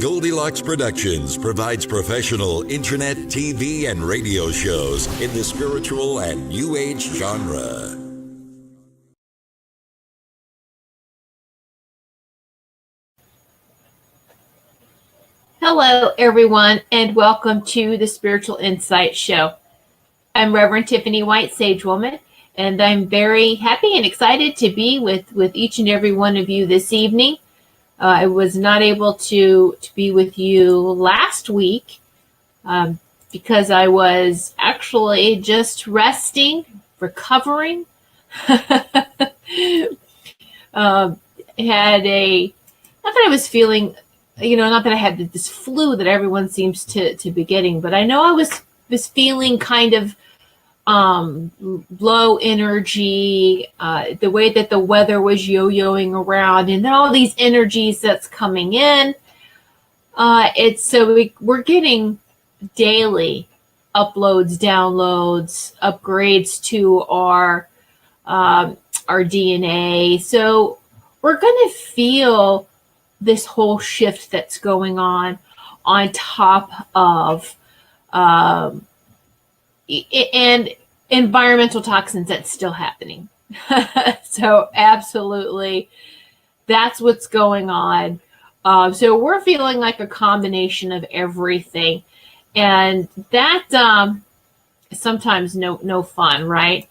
Goldylocks Productions provides professional internet, TV, and radio shows in the spiritual and New Age genre. Hello, everyone, and welcome to the Spiritual Insight Show. I'm Reverend Tiffany White Sage Woman, and I'm very happy and excited to be with each and every one of you this evening. I was not able to be with you last week because I was actually just resting, recovering. Not that I was feeling, not that I had this flu that everyone seems to be getting, but I know I was feeling kind of low energy, the way that the weather was yo-yoing around, and then all these energies that's coming in. We're getting daily uploads, downloads, upgrades to our DNA. So we're going to feel this whole shift that's going on top of and environmental toxins that's still happening. So absolutely, that's what's going on. So we're feeling like a combination of everything, and that sometimes no fun, right?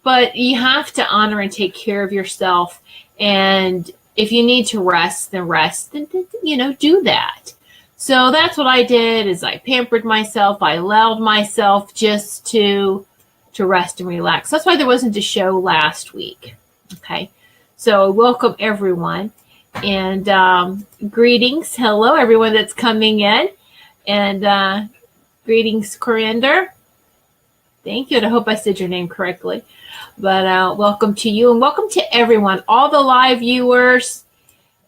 But you have to honor and take care of yourself, and if you need to rest, then rest, then do that. So that's what I did, is I pampered myself. I allowed myself just to rest and relax. That's why there wasn't a show last week. Okay. So welcome everyone, and greetings. Hello, everyone that's coming in, and greetings, Coriander. Thank you. And I hope I said your name correctly. But welcome to you, and welcome to everyone, all the live viewers.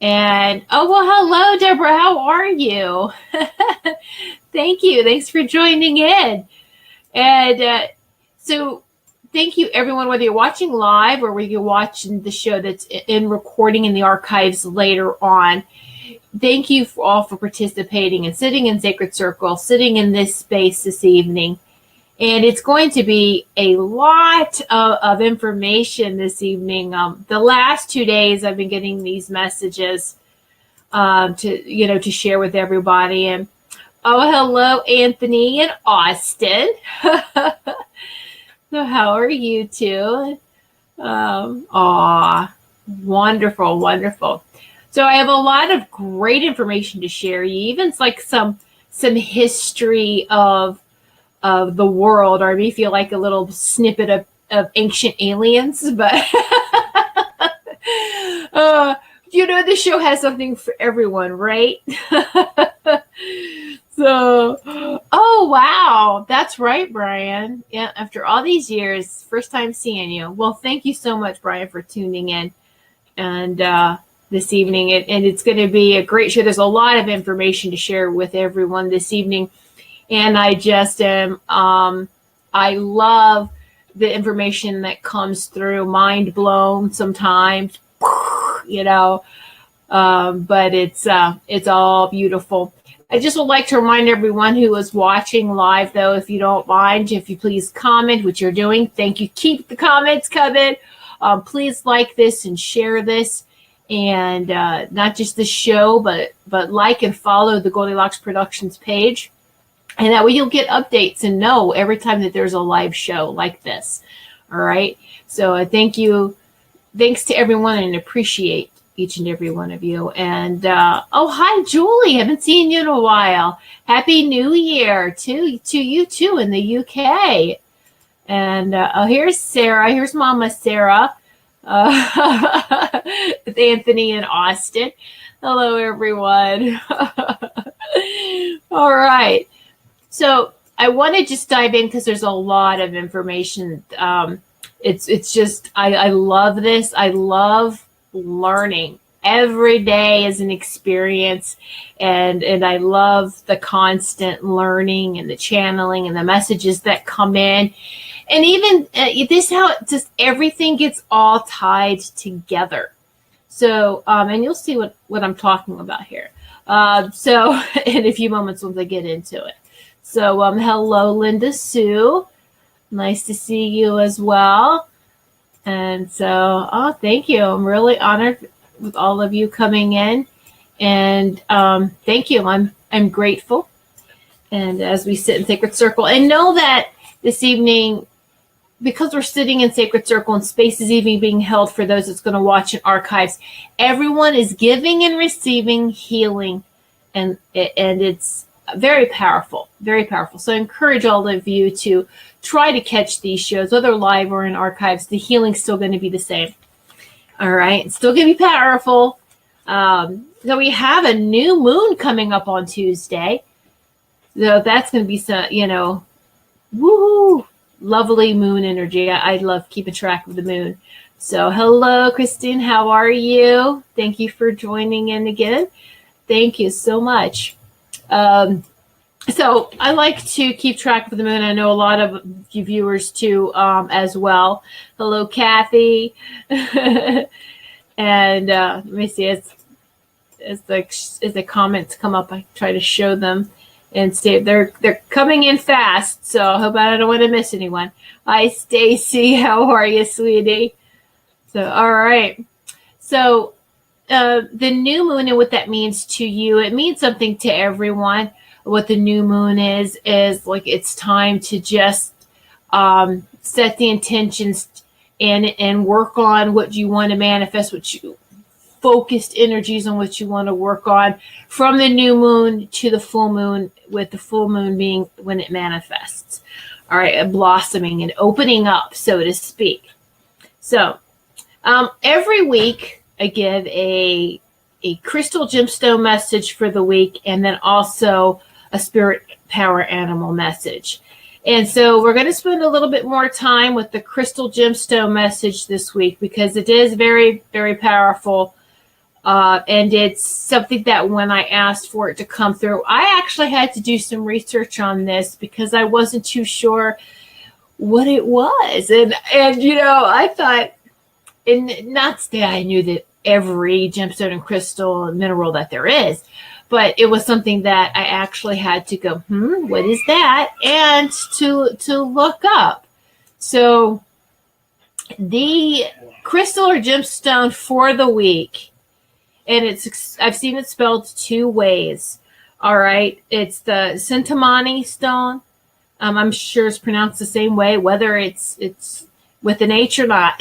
And hello, Deborah. How are you? Thank you. Thanks for joining in. And so thank you, everyone, whether you're watching live or whether you're watching the show that's in recording in the archives later on. Thank you all for participating and sitting in Sacred Circle, sitting in this space this evening. And it's going to be a lot of information this evening. The last 2 days, I've been getting these messages to share with everybody. And hello, Anthony and Austin. So how are you two? Wonderful, wonderful. So I have a lot of great information to share. Even like some history of the world, or I may feel like a little snippet of ancient aliens, but the show has something for everyone, right? So, wow, that's right, Brian. Yeah, after all these years, first time seeing you. Well, thank you so much, Brian, for tuning in and this evening, and it's going to be a great show. There's a lot of information to share with everyone this evening. And I just am, I love the information that comes through, mind blown sometimes, but it's all beautiful. I just would like to remind everyone who is watching live, though, if you don't mind, if you please comment, which you're doing. Thank you. Keep the comments coming. Please like this and share this. And not just the show, but like and follow the Goldylocks Productions page. And that way you'll get updates and know every time that there's a live show like this. All right. So thank you. Thanks to everyone, and appreciate each and every one of you. And hi, Julie. Haven't seen you in a while. Happy New Year to you too in the UK. And here's Sarah. Here's Mama Sarah. With Anthony and Austin. Hello, everyone. All right. So I want to just dive in because there's a lot of information. It's just, I love this. I love learning. Every day is an experience, and I love the constant learning and the channeling and the messages that come in. And even this, how just everything gets all tied together. So, and you'll see what I'm talking about here. So in a few moments once I get into it. So hello, Linda Sue. Nice to see you as well. And so, thank you. I'm really honored with all of you coming in. And thank you. I'm grateful. And as we sit in Sacred Circle, and know that this evening, because we're sitting in Sacred Circle and space is even being held for those that's going to watch in archives, everyone is giving and receiving healing. And it's very powerful, very powerful. So I encourage all of you to try to catch these shows, whether live or in archives. The healing's still going to be the same. All right. It's still going to be powerful. So we have a new moon coming up on Tuesday. So that's going to be some, woohoo, lovely moon energy. I love keeping track of the moon. So hello, Christine. How are you? Thank you for joining in again. Thank you so much. So I like to keep track of the moon. I know a lot of you viewers too, as well. Hello, Kathy. And let me see, as the comments come up, I try to show them and say they're coming in fast. So I hope I don't want to miss anyone. Hi, Stacy. How are you, sweetie? So all right. So the new moon and what that means to you, it means something to everyone. What the new moon is like it's time to just set the intentions and work on what you want to manifest, what you focused energies on what you want to work on from the new moon to the full moon, with the full moon being when it manifests. All right, blossoming and opening up, so to speak. So every week I give a crystal gemstone message for the week, and then also a spirit power animal message. And so we're going to spend a little bit more time with the crystal gemstone message this week, because it is very, very powerful. And it's something that when I asked for it to come through, I actually had to do some research on this because I wasn't too sure what it was. And I thought, and not that I knew that every gemstone and crystal and mineral that there is, but it was something that I actually had to go, what is that? And to look up. So the crystal or gemstone for the week, and I've seen it spelled two ways. All right. It's the Centimani stone. I'm sure it's pronounced the same way, whether it's with an H or not.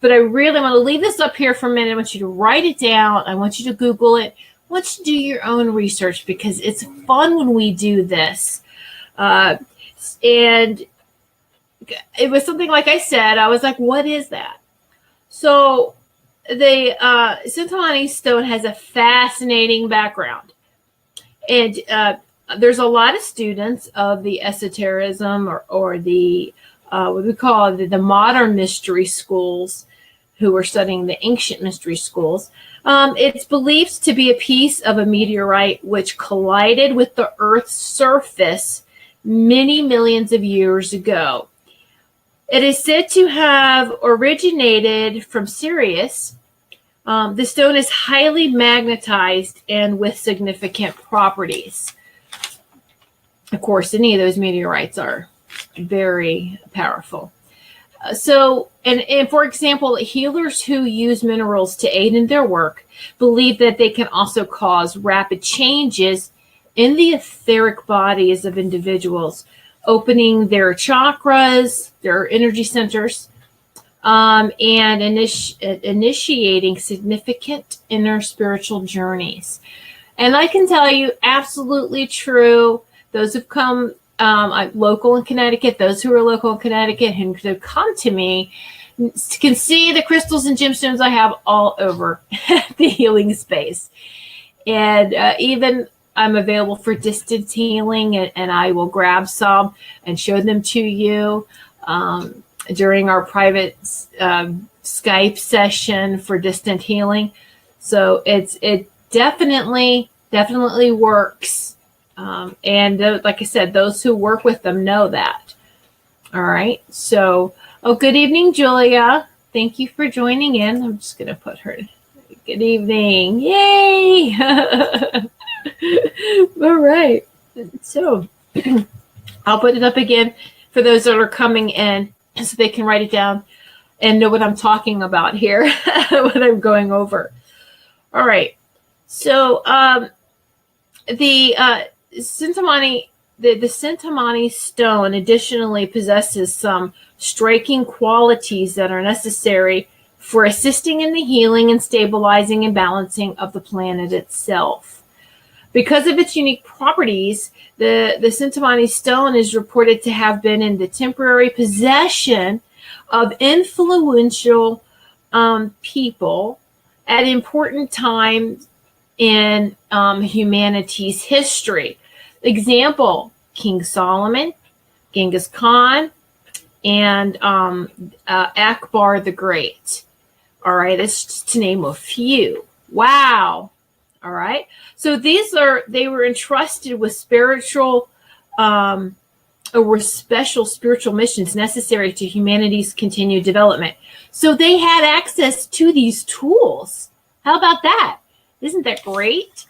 But I really want to leave this up here for a minute. I want you to write it down. I want you to Google it. I want you to do your own research, because it's fun when we do this. And it was something, like I said, I was like, what is that? So the Centimani stone has a fascinating background. And there's a lot of students of the esotericism or the what we call the modern mystery schools who are studying the ancient mystery schools. It's believed to be a piece of a meteorite which collided with the Earth's surface many millions of years ago. It is said to have originated from Sirius. The stone is highly magnetized and with significant properties. Of course, any of those meteorites are very powerful. So, for example, healers who use minerals to aid in their work believe that they can also cause rapid changes in the etheric bodies of individuals, opening their chakras, their energy centers, and initiating significant inner spiritual journeys. And I can tell you, absolutely true. Those who've come local in Connecticut, those who are local in Connecticut and have come to me can see the crystals and gemstones I have all over the healing space. And even I'm available for distance healing, and I will grab some and show them to you during our private Skype session for distant healing. So it definitely works. And like I said, those who work with them know that. All right. So, good evening, Julia. Thank you for joining in. I'm just going to put her Good evening. Yay! All right. So I'll put it up again for those that are coming in so they can write it down and know what I'm talking about here, what I'm going over. All right. So the Sintamani, the Sintamani stone additionally possesses some striking qualities that are necessary for assisting in the healing and stabilizing and balancing of the planet itself. Because of its unique properties, the Sintamani stone is reported to have been in the temporary possession of influential people at important times in humanity's history. Example, King Solomon, Genghis Khan, and Akbar the Great. All right, that's just to name a few. Wow. All right. So they were entrusted with special spiritual missions necessary to humanity's continued development. So they had access to these tools. How about that? Isn't that great?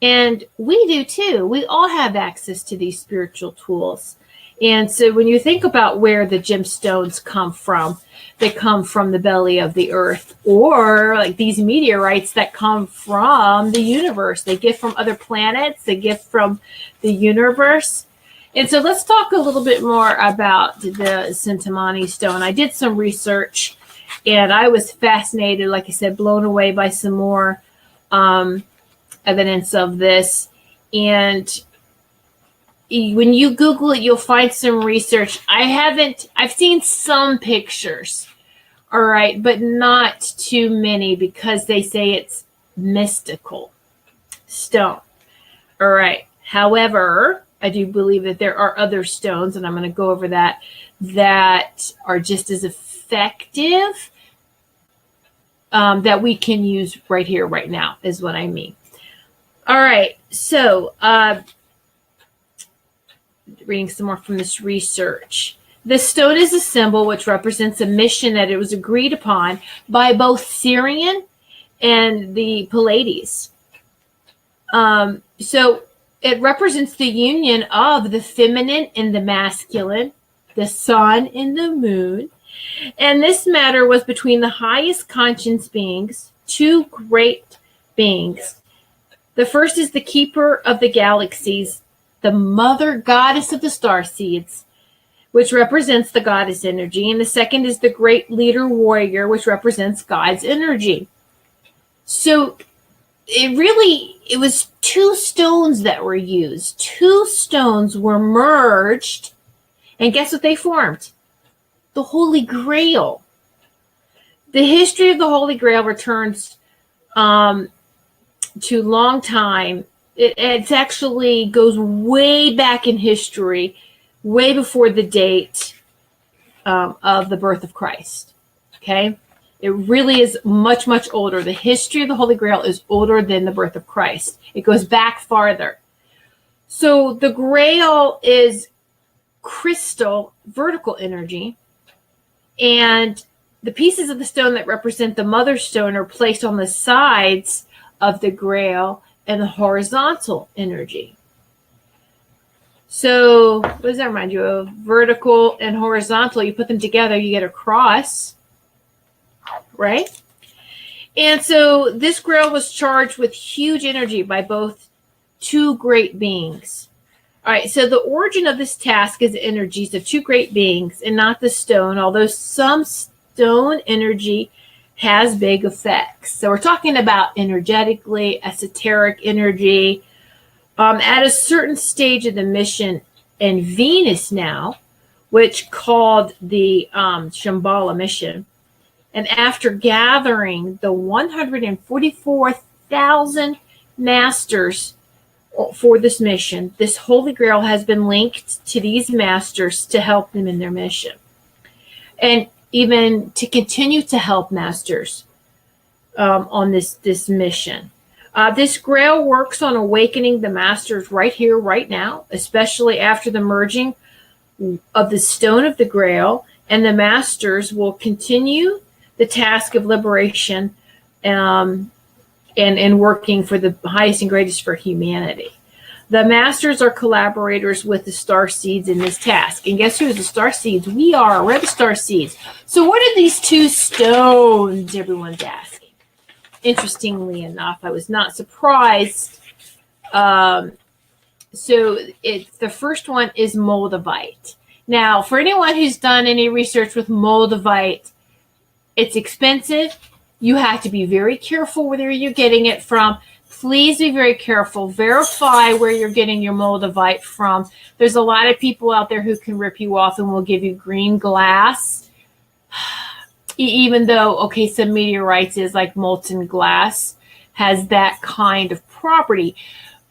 And we do too. We all have access to these spiritual tools. And so when you think about where the gemstones come from, they come from the belly of the earth, or like these meteorites that come from the universe. They get from other planets, they get from the universe. And so let's talk a little bit more about the Sintamani stone. I did some research and I was fascinated, like I said, blown away by some more evidence of this. And when you Google it, you'll find some research. I've seen some pictures, all right, but not too many because they say it's mystical stone. All right. However, I do believe that there are other stones, and I'm going to go over that are just as effective that we can use right here, right now, is what I mean. All right. So, reading some more from this research. The stone is a symbol which represents a mission that it was agreed upon by both Syrian and the Pleiades. So it represents the union of the feminine and the masculine, the sun and the moon. And this matter was between the highest conscience beings, two great beings. The first is the keeper of the galaxies, the mother goddess of the star seeds, which represents the goddess energy. And the second is the great leader warrior, which represents God's energy. So it was two stones that were used. Two stones were merged. And guess what they formed? The Holy Grail. The history of the Holy Grail returns to long time. It actually goes way back in history, way before the date of the birth of Christ. Okay? It really is much, much older. The history of the Holy Grail is older than the birth of Christ. It goes back farther. So the Grail is crystal, vertical energy, and the pieces of the stone that represent the mother stone are placed on the sides of the Grail and the horizontal energy. So what does that remind you of? Vertical and horizontal. You put them together, you get a cross, right? And so this Grail was charged with huge energy by both two great beings. All right, so the origin of this task is the energies of two great beings and not the stone, although some stone energy has big effects. So we're talking about energetically, esoteric energy. At a certain stage of the mission, and Venus now, which called the Shambhala mission, and after gathering the 144,000 masters for this mission, this Holy Grail has been linked to these masters to help them in their mission. And even to continue to help masters on this mission. This Grail works on awakening the masters right here, right now, especially after the merging of the stone of the Grail, and the masters will continue the task of liberation and working for the highest and greatest for humanity. The masters are collaborators with the star seeds in this task. And guess who is the star seeds? We are. We're the star seeds. So what are these two stones, everyone's asking? Interestingly enough, I was not surprised. So the first one is moldavite. Now, for anyone who's done any research with moldavite, it's expensive. You have to be very careful where you're getting it from. Please be very careful. Verify where you're getting your moldavite from. There's a lot of people out there who can rip you off and will give you green glass. Even though, okay, some meteorites is like molten glass, has that kind of property.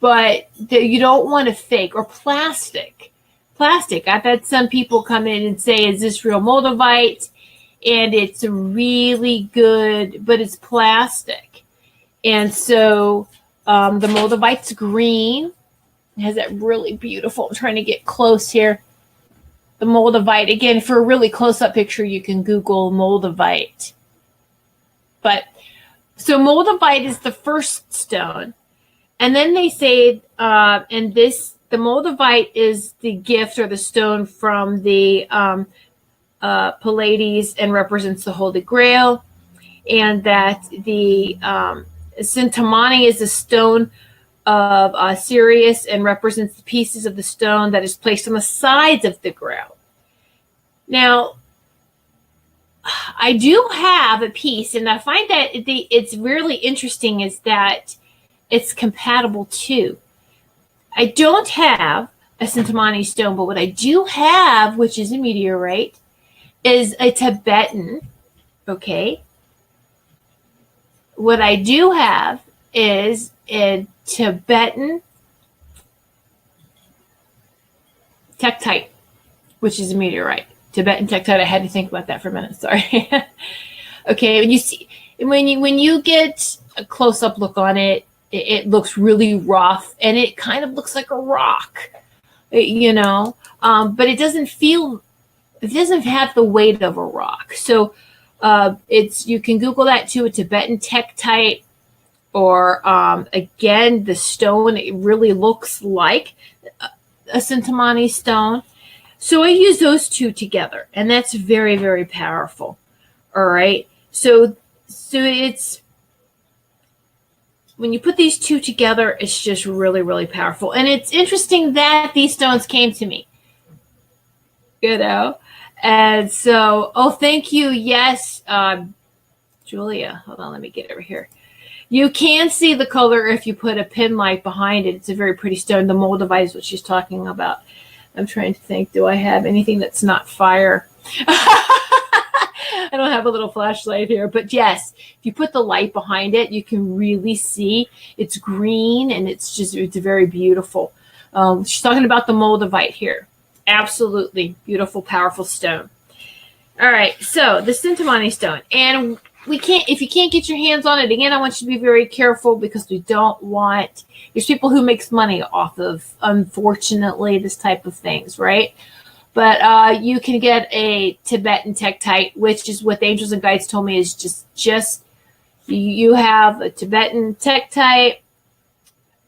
But you don't want to fake. Or plastic. Plastic. I've had some people come in and say, is this real moldavite? And it's really good, but it's plastic. And so the moldavite's green. It has that really beautiful, I'm trying to get close here. The moldavite, again, for a really close-up picture, you can Google moldavite. But so moldavite is the first stone. And then they say, the moldavite is the gift or the stone from the Pleiades and represents the Holy Grail. And that the Centimani is a stone of Sirius and represents the pieces of the stone that is placed on the sides of the Grail. Now, I do have a piece, and I find that it's really interesting is that it's compatible too. I don't have a Centimani stone, but what I do have, which is a meteorite, is a Tibetan, okay? What I do have is a Tibetan tektite, which is a meteorite. Tibetan tektite. I had to think about that for a minute. Sorry. Okay, when you see, when you get a close-up look on it, it looks really rough, and it kind of looks like a rock, you know. But it doesn't feel. It doesn't have the weight of a rock. So you can Google that too, a Tibetan tektite, or again, the stone, it really looks like a Centimani stone. So I use those two together, and that's very, very powerful. All right. So it's, when you put these two together, it's just really, really powerful. And it's interesting that these stones came to me, you know. And so, oh, thank you. Yes, Julia, hold on, let me get over here. You can see the color if you put a pin light behind it. It's a very pretty stone. The moldavite is what she's talking about. I'm trying to think, do I have anything that's not fire? I don't have a little flashlight here, but yes, if you put the light behind it, you can really see it's green, and it's very beautiful. She's talking about the moldavite here. Absolutely beautiful, powerful stone. All right, so the Centimani stone, and if you can't get your hands on it, again, I want you to be very careful, because we don't want, there's people who makes money off of, unfortunately, this type of things, right? But you can get a Tibetan tektite, which is what the angels and guides told me is just you have a Tibetan tektite,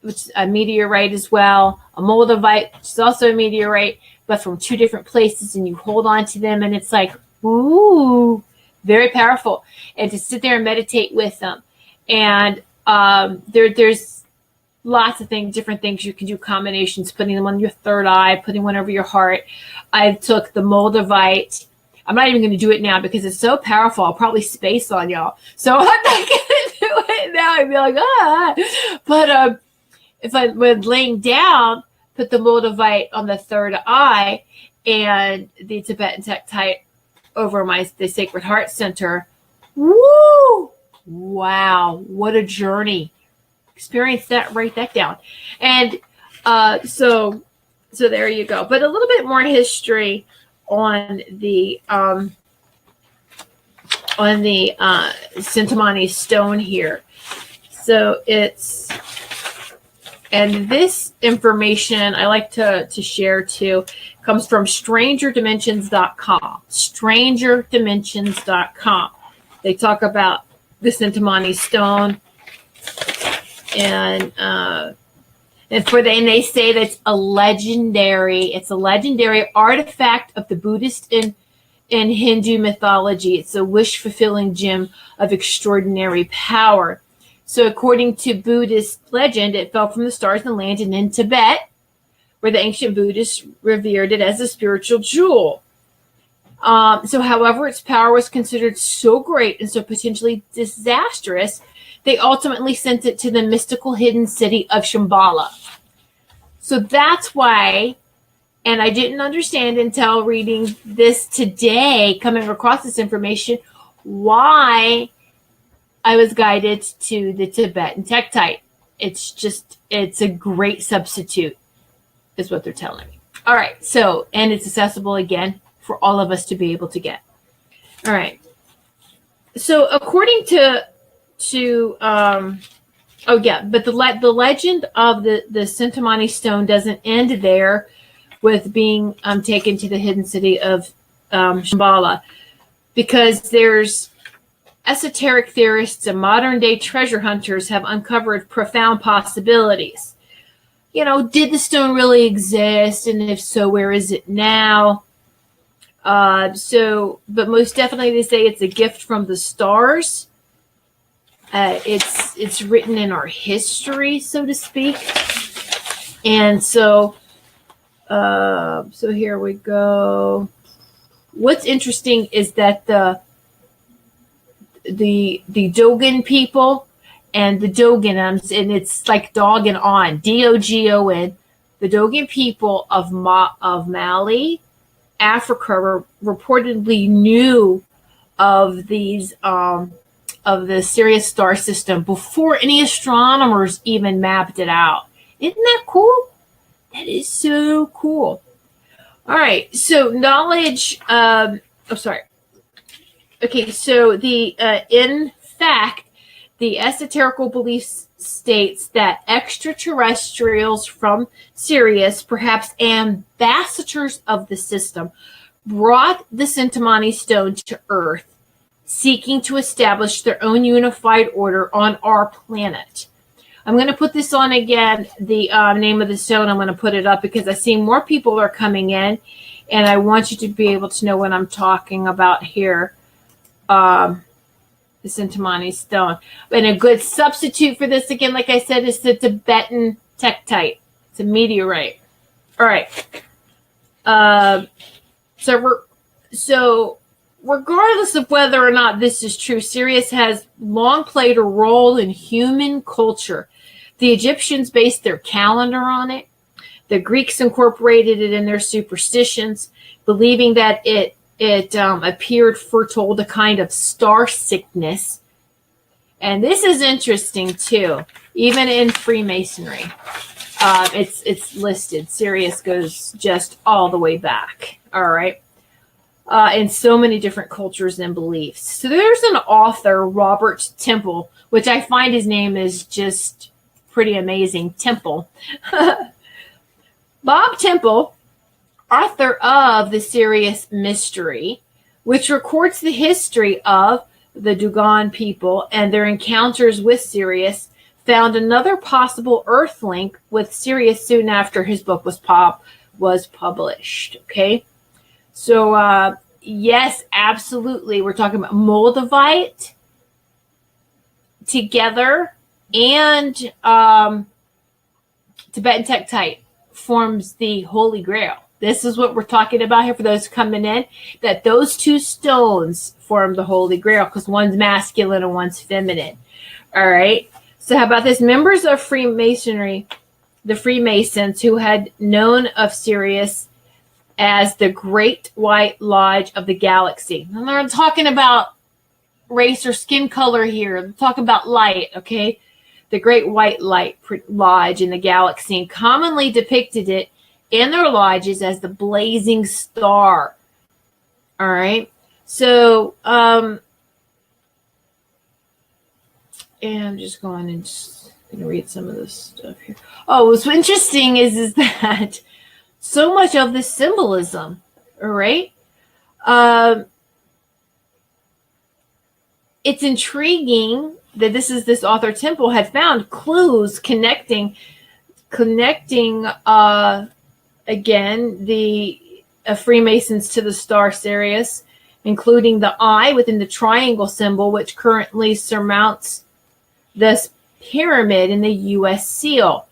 which is a meteorite as well, a moldavite, which is also a meteorite, but from two different places, and you hold on to them, and it's like, ooh, very powerful. And to sit there and meditate with them. And there's lots of things, different things you can do, combinations, putting them on your third eye, putting one over your heart. I took the moldavite. I'm not even going to do it now because it's so powerful. I'll probably space on y'all. So I'm not going to do it now. I'd be like, ah. But if I was laying down, put the moldavite on the third eye and the Tibetan tektite over the Sacred Heart Center. Woo! Wow, what a journey. Experience that, write that down. And so there you go. But a little bit more history on the Centimani stone here. So and this information I like to share too comes from strangerdimensions.com. Strangerdimensions.com. They talk about the Sintamani stone. And they say that it's a legendary artifact of the Buddhist and Hindu mythology. It's a wish-fulfilling gem of extraordinary power. So according to Buddhist legend, it fell from the stars and landed in Tibet, where the ancient Buddhists revered it as a spiritual jewel. However, its power was considered so great and so potentially disastrous, they ultimately sent it to the mystical hidden city of Shambhala. So that's why, and I didn't understand until reading this today, coming across this information, why I was guided to the Tibetan Tektite. It's a great substitute, is what they're telling me. All right, so, and it's accessible again for all of us to be able to get. All right. So according to but the legend of the Sintamani stone doesn't end there with being taken to the hidden city of Shambhala, because there's esoteric theorists and modern day treasure hunters have uncovered profound possibilities. Did the stone really exist? And if so, where is it now? But most definitely they say it's a gift from the stars. It's written in our history, so to speak. And so here we go. What's interesting is that the Dogon people and the Dogonums, and it's like dog and on, Dogon, the Dogon people of Mali, Africa, reportedly knew of these of the Sirius star system before any astronomers even mapped it out. Isn't that cool? That is so cool. All right, so knowledge. Okay, so in fact, the esoterical belief states that extraterrestrials from Sirius, perhaps ambassadors of the system, brought the Sintamani stone to Earth, seeking to establish their own unified order on our planet. I'm going to put this on again, the name of the stone. I'm going to put it up because I see more people are coming in, and I want you to be able to know what I'm talking about here. The Sintamani stone. And a good substitute for this, again, like I said, is the Tibetan Tektite. It's a meteorite. All right. So regardless of whether or not this is true, Sirius has long played a role in human culture. The Egyptians based their calendar on it. The Greeks incorporated it in their superstitions, believing that it appeared foretold a kind of star sickness. And this is interesting too. Even in Freemasonry, it's listed. Sirius goes just all the way back. All right. In so many different cultures and beliefs. So there's an author, Robert Temple, which I find his name is just pretty amazing. Temple. Bob Temple, author of The Sirius Mystery, which records the history of the Dogon people and their encounters with Sirius, found another possible Earth link with Sirius soon after his book was published. Okay, so yes, absolutely, we're talking about Moldavite together and Tibetan Tektite forms the Holy Grail. This is what we're talking about here for those coming in, that those two stones form the Holy Grail because one's masculine and one's feminine. All right. So how about this? Members of Freemasonry, the Freemasons who had known of Sirius as the Great White Lodge of the Galaxy. And they're talking about race or skin color here. They're talking about light, okay? The Great White Light Lodge in the galaxy, and commonly depicted it in their lodges as the blazing star. All right. So, and I'm just going and just going to read some of this stuff here. Oh, what's interesting is that so much of this symbolism, all right, it's intriguing that this author Temple had found clues connecting again the Freemasons to the star Sirius, including the eye within the triangle symbol, which currently surmounts this pyramid in the U.S. seal.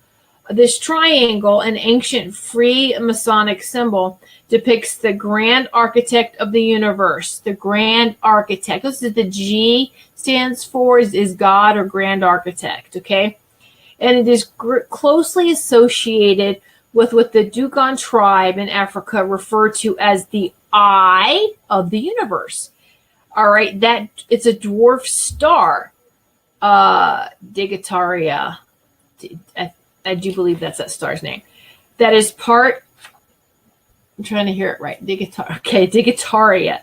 This triangle, an ancient free Masonic symbol, depicts the grand architect of the universe. The grand architect. This is the G stands for is God or grand architect. Okay, and it is closely associated with what the Dogon tribe in Africa refer to as the eye of the universe. All right, that it's a dwarf star, Digitaria. I do believe that's that star's name. That is part. I'm trying to hear it right. Digitaria.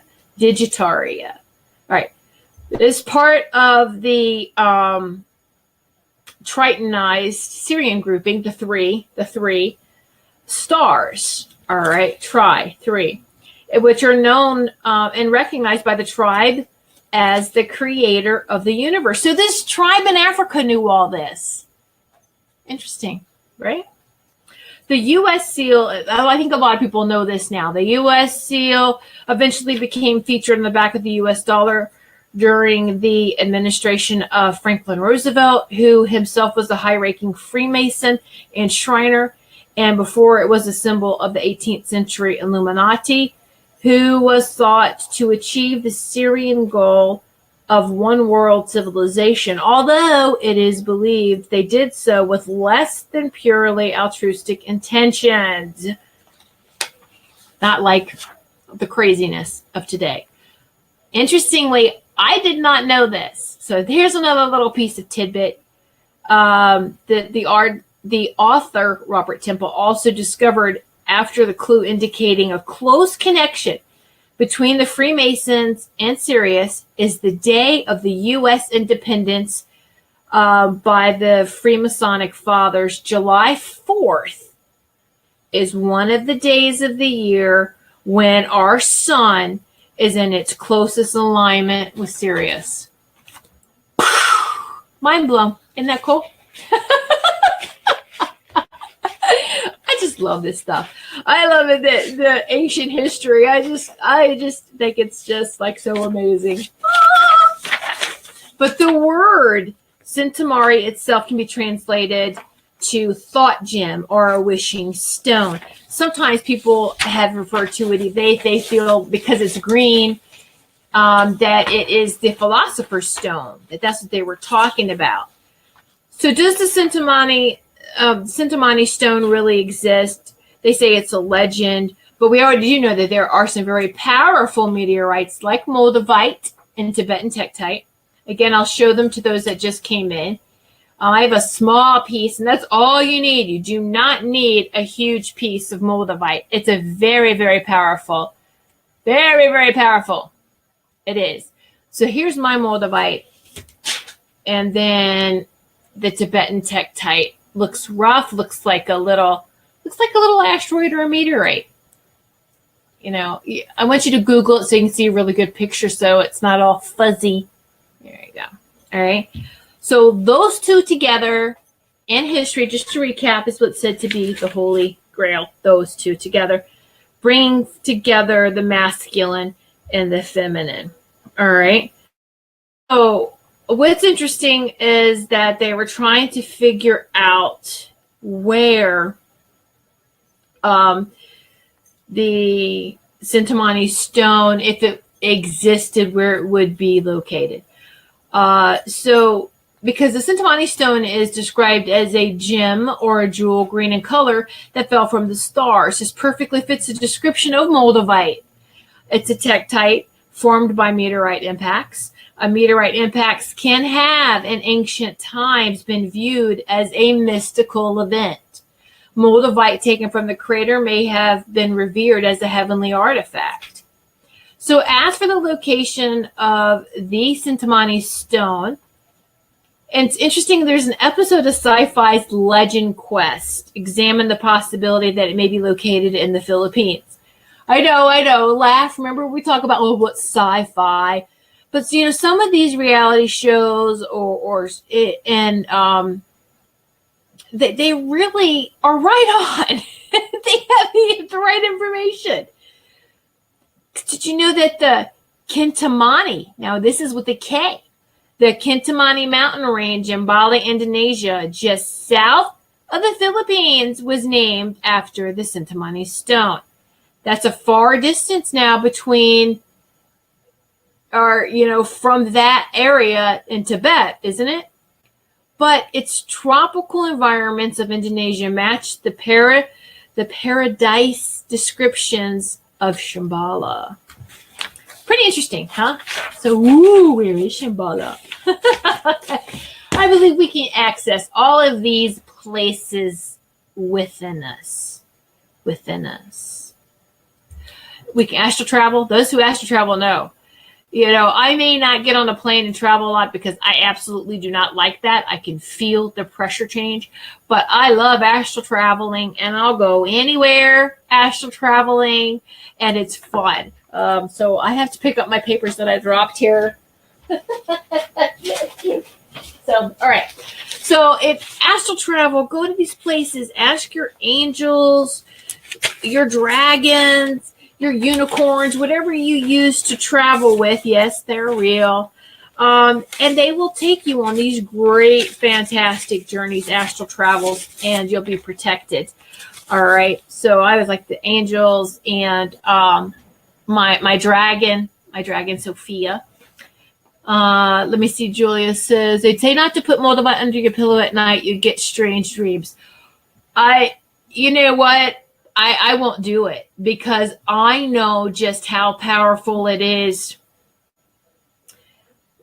All right. It is part of the Tritonized Syrian grouping, the three stars. All right, three, which are known and recognized by the tribe as the creator of the universe. So this tribe in Africa knew all this. Interesting, right? The U.S. seal, I think a lot of people know this now. The U.S. seal eventually became featured on the back of the U.S. dollar during the administration of Franklin Roosevelt, who himself was a high-ranking Freemason and Shriner, and before it was a symbol of the 18th century Illuminati, who was thought to achieve the Syrian goal of one world civilization, although it is believed they did so with less than purely altruistic intentions. Not like the craziness of today. Interestingly, I did not know this. So here's another little piece of tidbit. The author, Robert Temple, also discovered after the clue indicating a close connection between the Freemasons and Sirius is the day of the U.S. independence by the Freemasonic Fathers. July 4th is one of the days of the year when our sun is in its closest alignment with Sirius. Mind blown. Isn't that cool? I just love this stuff. I love it, the ancient history. I just think it's just like so amazing. But the word Centimari itself can be translated to thought gem or a wishing stone. Sometimes people have referred to it, they feel because it's green, that it is the philosopher's stone, that's what they were talking about. So does the Centimani stone really exist? They say it's a legend, but we already do know that there are some very powerful meteorites like Moldavite and Tibetan Tektite. Again, I'll show them to those that just came in. I have a small piece, and that's all you need. You do not need a huge piece of Moldavite. It's a very, very powerful, it is. So here's my Moldavite, and then the Tibetan Tektite. Looks rough, looks like a little asteroid or a meteorite. You know, I want you to Google it so you can see a really good picture so it's not all fuzzy. There you go. All right. So those two together in history, just to recap, is what's said to be the Holy Grail. Those two together, bringing together the masculine and the feminine. All right. So what's interesting is that they were trying to figure out where the Centimani stone, if it existed, where it would be located. So because the Centimani stone is described as a gem or a jewel green in color that fell from the stars, this perfectly fits the description of Moldavite. It's a tektite formed by meteorite impacts. Meteorite impacts can have, in ancient times, been viewed as a mystical event. Moldavite taken from the crater may have been revered as a heavenly artifact. So as for the location of the Centimani stone, and it's interesting, there's an episode of Sci-Fi's Legend Quest, examine the possibility that it may be located in the Philippines. I know, laugh. Remember we talk about, what's sci-fi? But some of these reality shows they really are right on. They have the right information. Did you know that the Kintamani, now this is with a K, the Kintamani mountain range in Bali, Indonesia, just south of the Philippines, was named after the Kintamani stone. That's a far distance now between, from that area in Tibet, isn't it? But its tropical environments of Indonesia match the paradise descriptions of Shambhala. Pretty interesting, huh? So, where is Shambhala? I believe we can access all of these places within us. Within us. We can astral travel. Those who astral travel know. I may not get on a plane and travel a lot because I absolutely do not like that. I can feel the pressure change, but I love astral traveling, and I'll go anywhere astral traveling, and it's fun. So I have to pick up my papers that I dropped here. So, all right. So if astral travel, go to these places, ask your angels, your dragons, your unicorns, whatever you use to travel with. Yes, they're real. And they will take you on these great, fantastic journeys, astral travels, and you'll be protected. All right. So I was like the angels and my dragon Sophia. Let me see. Julia says, they'd say not to put moldavite under your pillow at night. You get strange dreams. You know what? I won't do it because I know just how powerful it is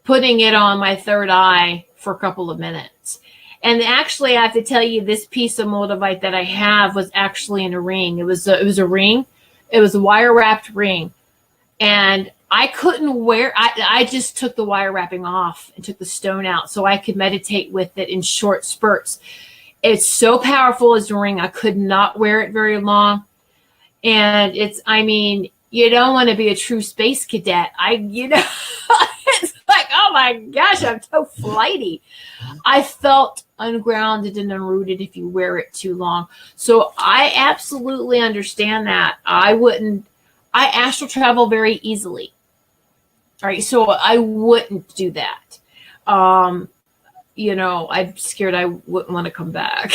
putting it on my third eye for a couple of minutes. And actually, I have to tell you, this piece of moldavite that I have was actually in a ring. It was a ring. It was a wire wrapped ring. And I couldn't wear, I just took the wire wrapping off and took the stone out so I could meditate with it in short spurts. It's so powerful as a ring. I could not wear it very long. And you don't want to be a true space cadet. It's like, oh my gosh, I'm so flighty. I felt ungrounded and unrooted if you wear it too long. So I absolutely understand that. I astral travel very easily. All right. So I wouldn't do that. I'm scared I wouldn't want to come back.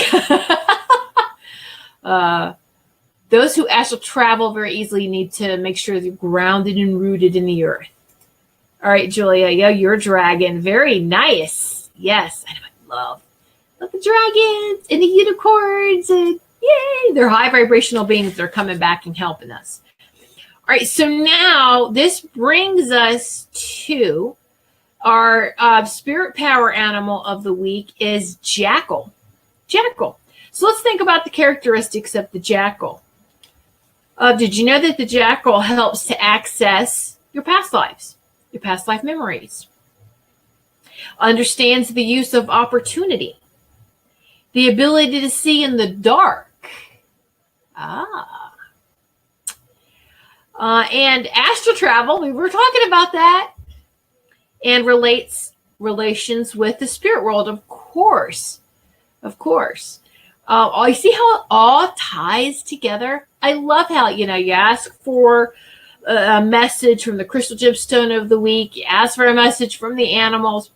Those who astral travel very easily need to make sure they're grounded and rooted in the earth. All right, Julia. Yeah, you're a dragon. Very nice. Yes. I love the dragons and the unicorns. And yay, they're high vibrational beings. They're coming back and helping us. All right. So now this brings us to our spirit power animal of the week is jackal. Jackal. So let's think about the characteristics of the jackal. Did you know that the jackal helps to access your past lives, your past life memories? Understands the use of opportunity, the ability to see in the dark. And astral travel, we were talking about that. And relations with the spirit world, of course. You see how it all ties together? I love how, you ask for a message from the crystal gemstone of the week. You ask for a message from the animals,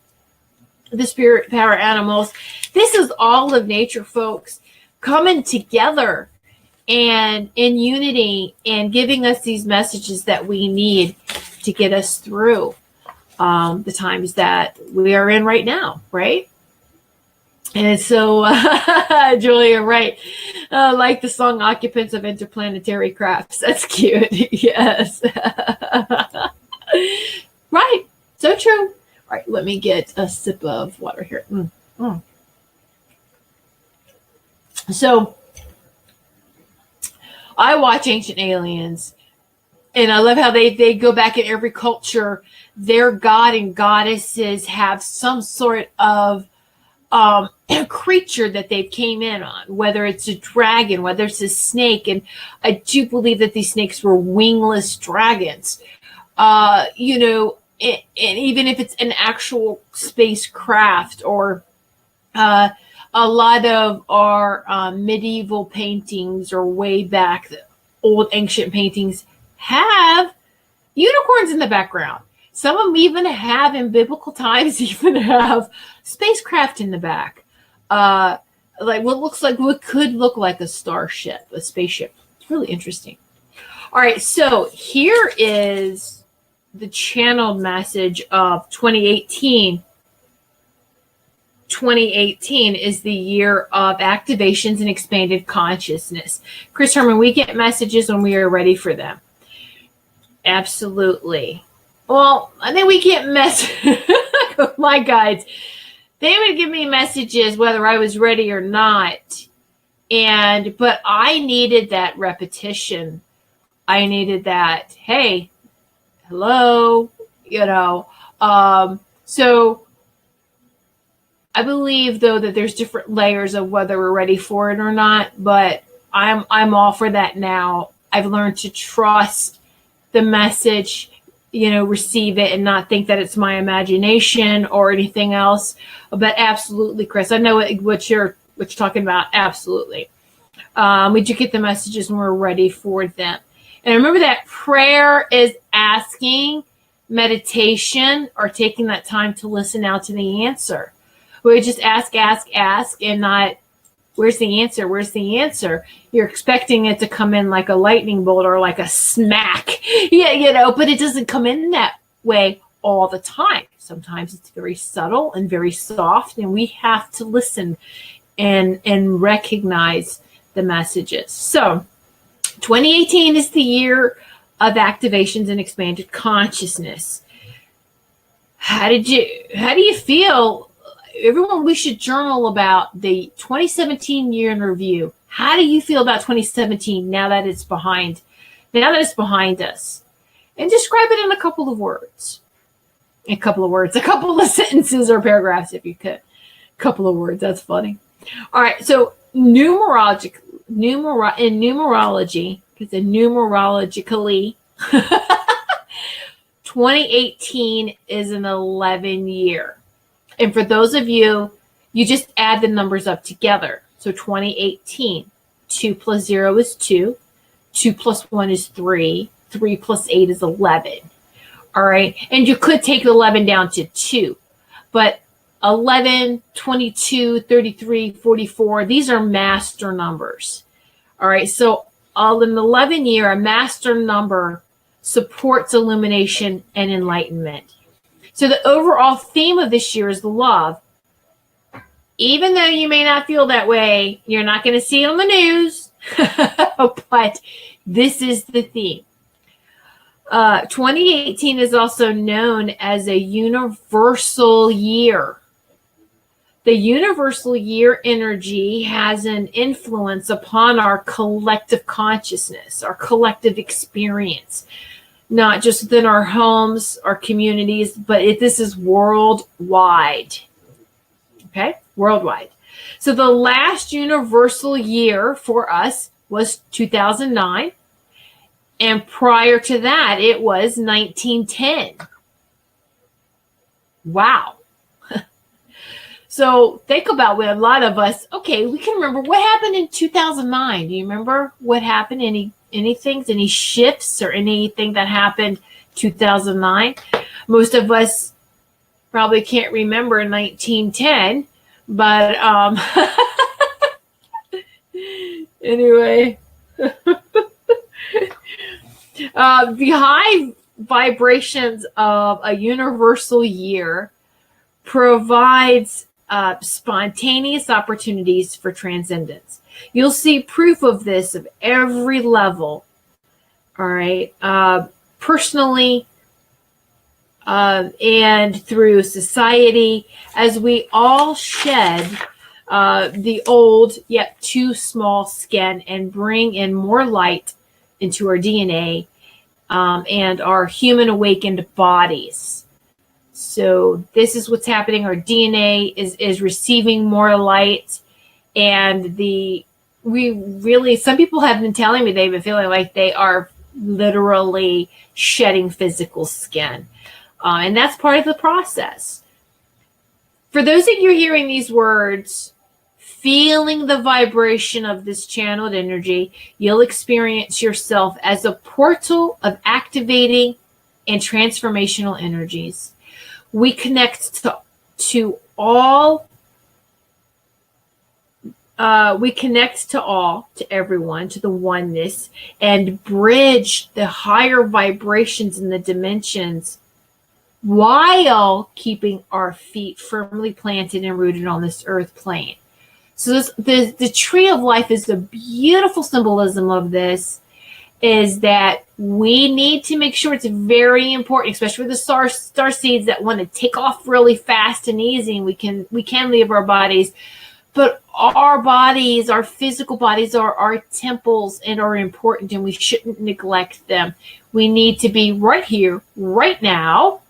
the spirit power animals. This is all of nature, folks, coming together and in unity and giving us these messages that we need to get us through the times that we are in right now, right? And so, Julia, right, like the song Occupants of Interplanetary Crafts. That's cute. Yes. Right. So true. All right, let me get a sip of water here. So, I watch Ancient Aliens, and I love how they go back in every culture. Their god and goddesses have some sort of creature that they came in on, whether it's a dragon, whether it's a snake. And I do believe that these snakes were wingless dragons. and even if it's an actual spacecraft, or a lot of our medieval paintings or way back, the old ancient paintings have unicorns in the background. Some of them even have, in biblical times, even have spacecraft in the back. Like what could look like a starship, a spaceship. It's really interesting. All right, so here is the channeled message of 2018. 2018 is the year of activations and expanded consciousness. Chris Herman, we get messages when we are ready for them. Absolutely. Well, I think we get my guides. They would give me messages whether I was ready or not. But I needed that repetition. I needed that, hey, hello, so I believe, though, that there's different layers of whether we're ready for it or not, but I'm all for that now. I've learned to trust the message, receive it, and not think that it's my imagination or anything else. But absolutely, Chris, I know what you're talking about. Absolutely. We do get the messages when we're ready for them. And remember that prayer is asking, meditation, or taking that time to listen out to the answer. We just ask, and not, where's the answer? Where's the answer? You're expecting it to come in like a lightning bolt or like a smack, but it doesn't come in that way all the time. Sometimes it's very subtle and very soft, and we have to listen and recognize the messages. So 2018 is the year of activations and expanded consciousness. How do you feel? Everyone, we should journal about the 2017 year in review. How do you feel about 2017 now that it's behind us? And describe it in a couple of words. A couple of sentences or paragraphs if you could. A couple of words, that's funny. All right, so numerologically, because numerologically, 2018 is an 11 year. And for those of you, you just add the numbers up together. So 2018, 2 plus 0 is 2, 2 plus 1 is 3, 3 plus 8 is 11. All right. And you could take 11 down to 2, but 11, 22, 33, 44, these are master numbers. All right. So in an 11 year, a master number supports illumination and enlightenment. So the overall theme of this year is love. Even though you may not feel that way, you're not going to see it on the news, but this is the theme. 2018 is also known as a universal year. The universal year energy has an influence upon our collective consciousness, our collective experience. Not just within our homes, our communities, but this is worldwide. Okay? Worldwide. So the last universal year for us was 2009. And prior to that, it was 1910. Wow. So think about what a lot of us, okay, we can remember what happened in 2009. Do you remember what happened? Any shifts or anything that happened 2009? Most of us probably can't remember 1910, but anyway, the high vibrations of a universal year provides spontaneous opportunities for transcendence. You'll see proof of this of every level, all right, personally and through society, as we all shed the old yet too small skin and bring in more light into our DNA and our human awakened bodies. So this is what's happening. Our DNA is receiving more light, and some people have been telling me they've been feeling like they are literally shedding physical skin. And that's part of the process. For those of you hearing these words, feeling the vibration of this channeled energy, you'll experience yourself as a portal of activating and transformational energies. We connect to all. We connect to everyone, to the oneness, and bridge the higher vibrations in the dimensions while keeping our feet firmly planted and rooted on this earth plane. So the tree of life is a beautiful symbolism of this, is that we need to make sure, it's very important, especially with the star seeds that want to take off really fast and easy, and we can leave our bodies. But our bodies, our physical bodies, are our temples and are important, and we shouldn't neglect them. We need to be right here, right now,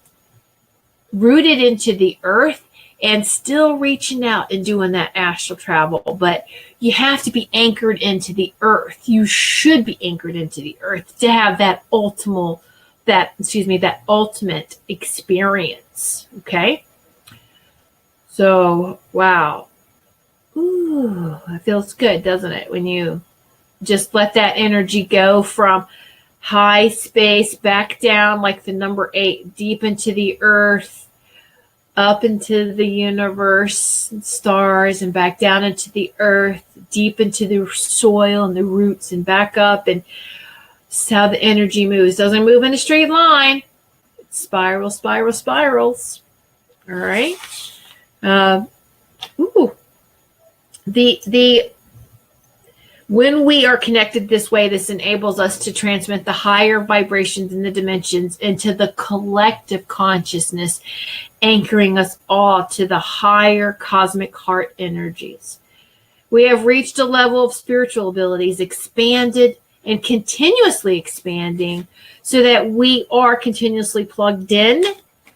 rooted into the earth, and still reaching out and doing that astral travel. But you have to be anchored into the earth. You should be anchored into the earth to have that ultimate experience. Okay? So, wow. Ooh, it feels good, doesn't it? When you just let that energy go from high space back down, like the number 8, deep into the earth, up into the universe and stars, and back down into the earth, deep into the soil and the roots, and back up. And this is how the energy moves. It doesn't move in a straight line. It spirals. All right. When we are connected this way, this enables us to transmit the higher vibrations in the dimensions into the collective consciousness, anchoring us all to the higher cosmic heart energies. We have reached a level of spiritual abilities, expanded and continuously expanding, so that we are continuously plugged in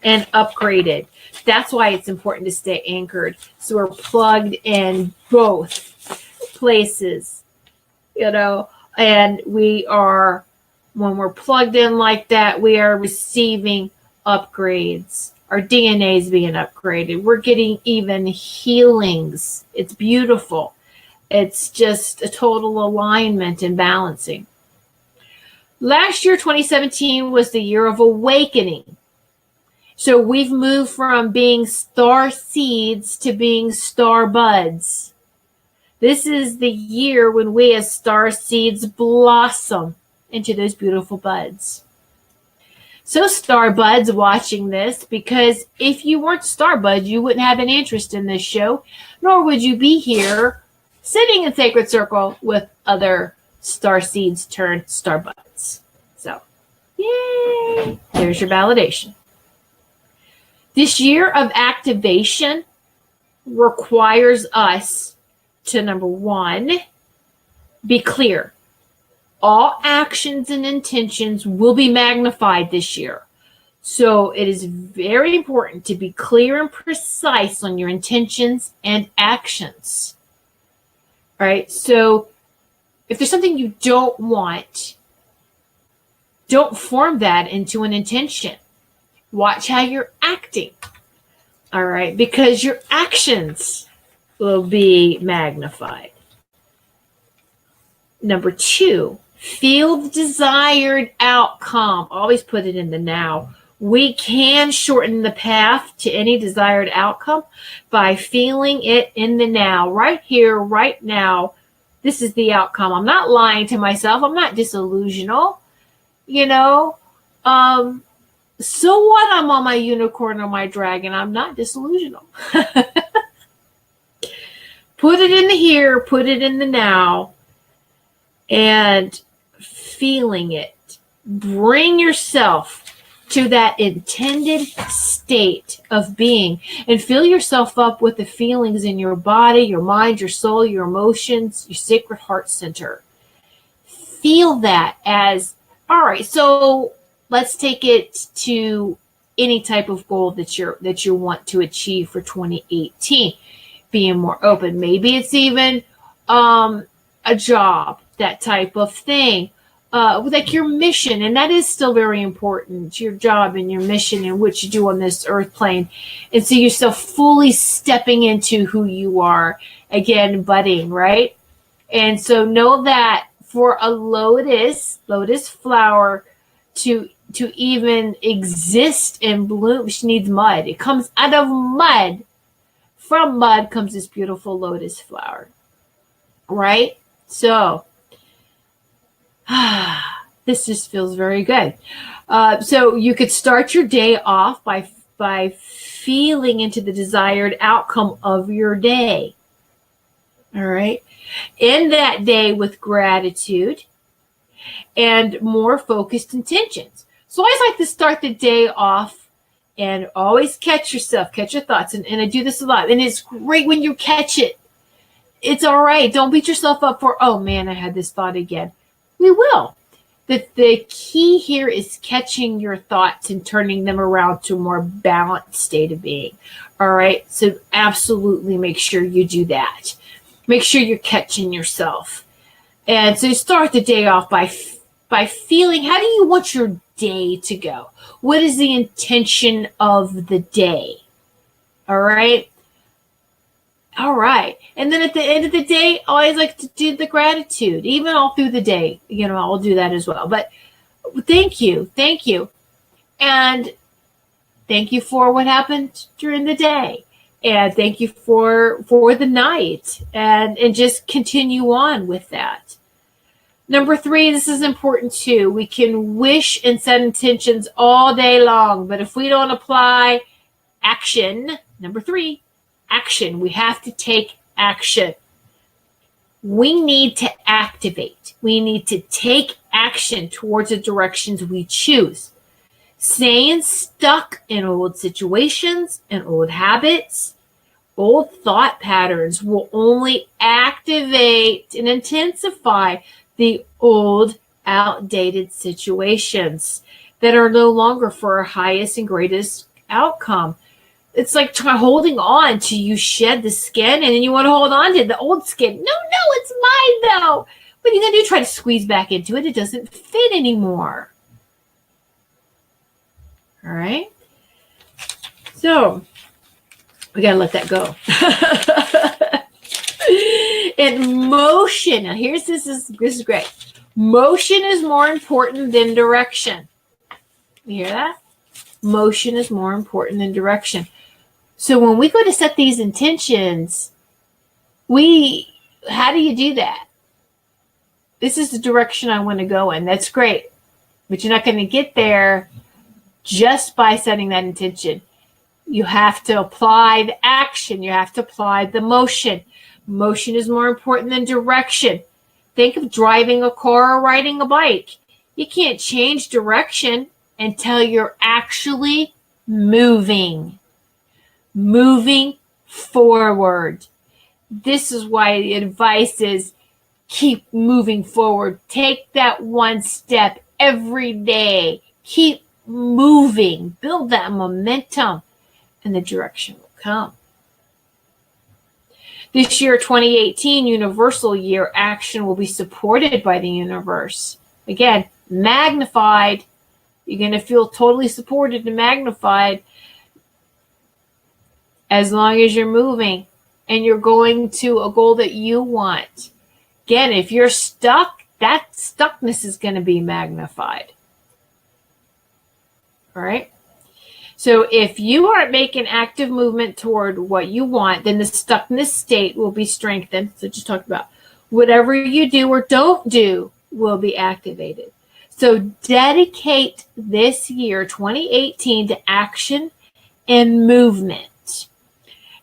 and upgraded. That's why it's important to stay anchored. So we're plugged in both places. And we are, when we're plugged in like that, we are receiving upgrades. Our DNA is being upgraded. We're getting even healings. It's beautiful. It's just a total alignment and balancing. Last year, 2017, was the year of awakening. So we've moved from being star seeds to being star buds. This is the year when we as star seeds blossom into those beautiful buds. So star buds watching this, because if you weren't star buds, you wouldn't have an interest in this show, nor would you be here sitting in sacred circle with other star seeds turned star buds. So, yay! There's your validation. This year of activation requires us to, number 1, be clear. All actions and intentions will be magnified this year. So it is very important to be clear and precise on your intentions and actions. All right. So if there's something you don't want, don't form that into an intention. Watch how you're acting. All right. Because your actions will be magnified. Number 2, feel the desired outcome. Always put it in the now. We can shorten the path to any desired outcome by feeling it in the now. Right here, right now, this is the outcome. I'm not lying to myself. I'm not disillusional. So what? I'm on my unicorn or my dragon. I'm not disillusional. Put it in the here, put it in the now, and feeling it. Bring yourself to that intended state of being, and fill yourself up with the feelings in your body, your mind, your soul, your emotions, your sacred heart center. Feel that as, all right, so let's take it to any type of goal that you want to achieve for 2018. Being more open. Maybe it's even a job, that type of thing. like your mission, and that is still very important, your job and your mission and what you do on this earth plane. And so you're still fully stepping into who you are, again, budding, right? And so know that for a lotus flower to even exist and bloom, she needs mud. It comes out of mud. From mud comes this beautiful lotus flower, right? So this just feels very good. So you could start your day off by feeling into the desired outcome of your day. All right. End that day with gratitude and more focused intentions. So I always like to start the day off and always catch yourself, catch your thoughts. And I do this a lot. And it's great when you catch it. It's all right. Don't beat yourself up for, oh man, I had this thought again. We will. The key here is catching your thoughts and turning them around to a more balanced state of being. All right. So absolutely make sure you do that. Make sure you're catching yourself. And so you start the day off by feeling, how do you want your day to go? What is the intention of the day? All right. All right. And then at the end of the day, I always like to do the gratitude, even all through the day. I'll do that as well. But thank you. Thank you. And thank you for what happened during the day. And thank you for the night. And just continue on with that. Number 3, this is important too. We can wish and set intentions all day long. But if we don't apply action, number 3, action. We have to take action. We need to activate. We need to take action towards the directions we choose. Staying stuck in old situations and old habits, old thought patterns will only activate and intensify the old, outdated situations that are no longer for our highest and greatest outcome. It's like holding on to you shed the skin, and then you want to hold on to the old skin. No, it's mine though. What are you going to do? Try to squeeze back into it. It doesn't fit anymore. All right. So we got to let that go. And motion. Now this is great. Motion is more important than direction. You hear that? Motion is more important than direction. So when we go to set these intentions, how do you do that? This is the direction I want to go in. That's great. But you're not going to get there just by setting that intention. You have to apply the action. You have to apply the motion. Motion is more important than direction. Think of driving a car or riding a bike. You can't change direction until you're actually moving forward. This is why the advice is keep moving forward. Take that one step every day. Keep moving. Build that momentum, and the direction will come. This year, 2018, Universal Year, action will be supported by the universe. Again, magnified. You're going to feel totally supported and magnified as long as you're moving and you're going to a goal that you want. Again, if you're stuck, that stuckness is going to be magnified. All right. So if you aren't making active movement toward what you want, then the stuckness state will be strengthened. So just talk about whatever you do or don't do will be activated. So dedicate this year, 2018, to action and movement.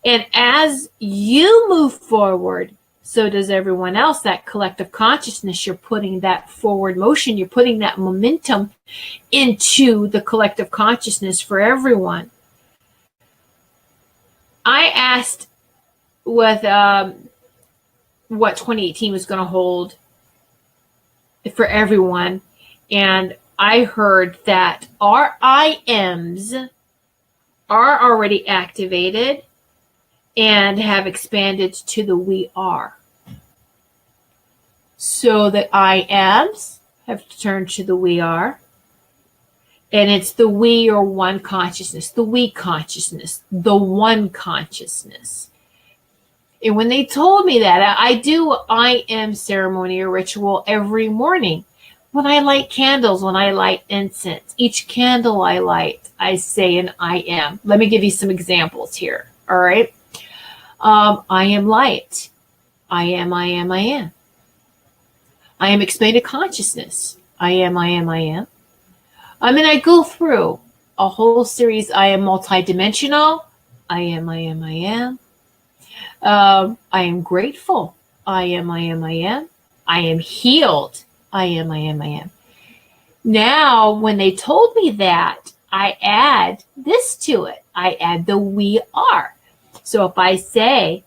And as you move forward, so does everyone else. That collective consciousness, you're putting that forward motion, you're putting that momentum into the collective consciousness for everyone. I asked what 2018 was going to hold for everyone, and I heard that our IMs are already activated and have expanded to the we are. So the I ams have to turn to the we are. And it's the we or one consciousness, the we consciousness, the one consciousness. And when they told me that, I am ceremony or ritual every morning. When I light candles, when I light incense, each candle I light, I say an I am. Let me give you some examples here. All right. I am light. I am, I am, I am. I am expanded consciousness. I am, I am, I am. And I go through a whole series. I am multidimensional. I am, I am, I am. I am grateful. I am, I am, I am. I am healed. I am, I am, I am. Now, when they told me that, I add this to it. I add the we are. So if I say,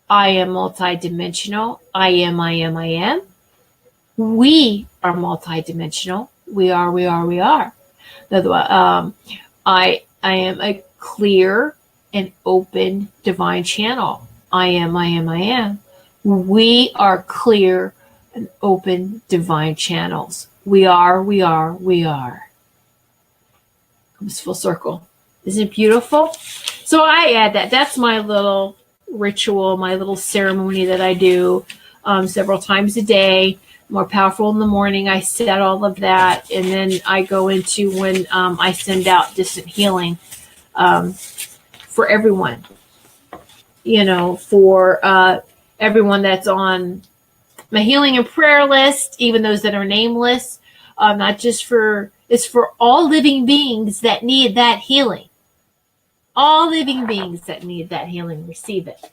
I am multidimensional, I am, I am, I am. We are multidimensional. We are, we are, we are. I am a clear and open divine channel. I am, I am, I am. We are clear and open divine channels. We are, we are, we are. Comes full circle. Isn't it beautiful? So I add that. That's my little ritual, my little ceremony that I do several times a day. More powerful in the morning. I set all of that, and then I go into when I send out distant healing for everyone. You know, for everyone that's on my healing and prayer list, even those that are nameless. Not just for, it's for all living beings that need that healing. All living beings that need that healing receive it.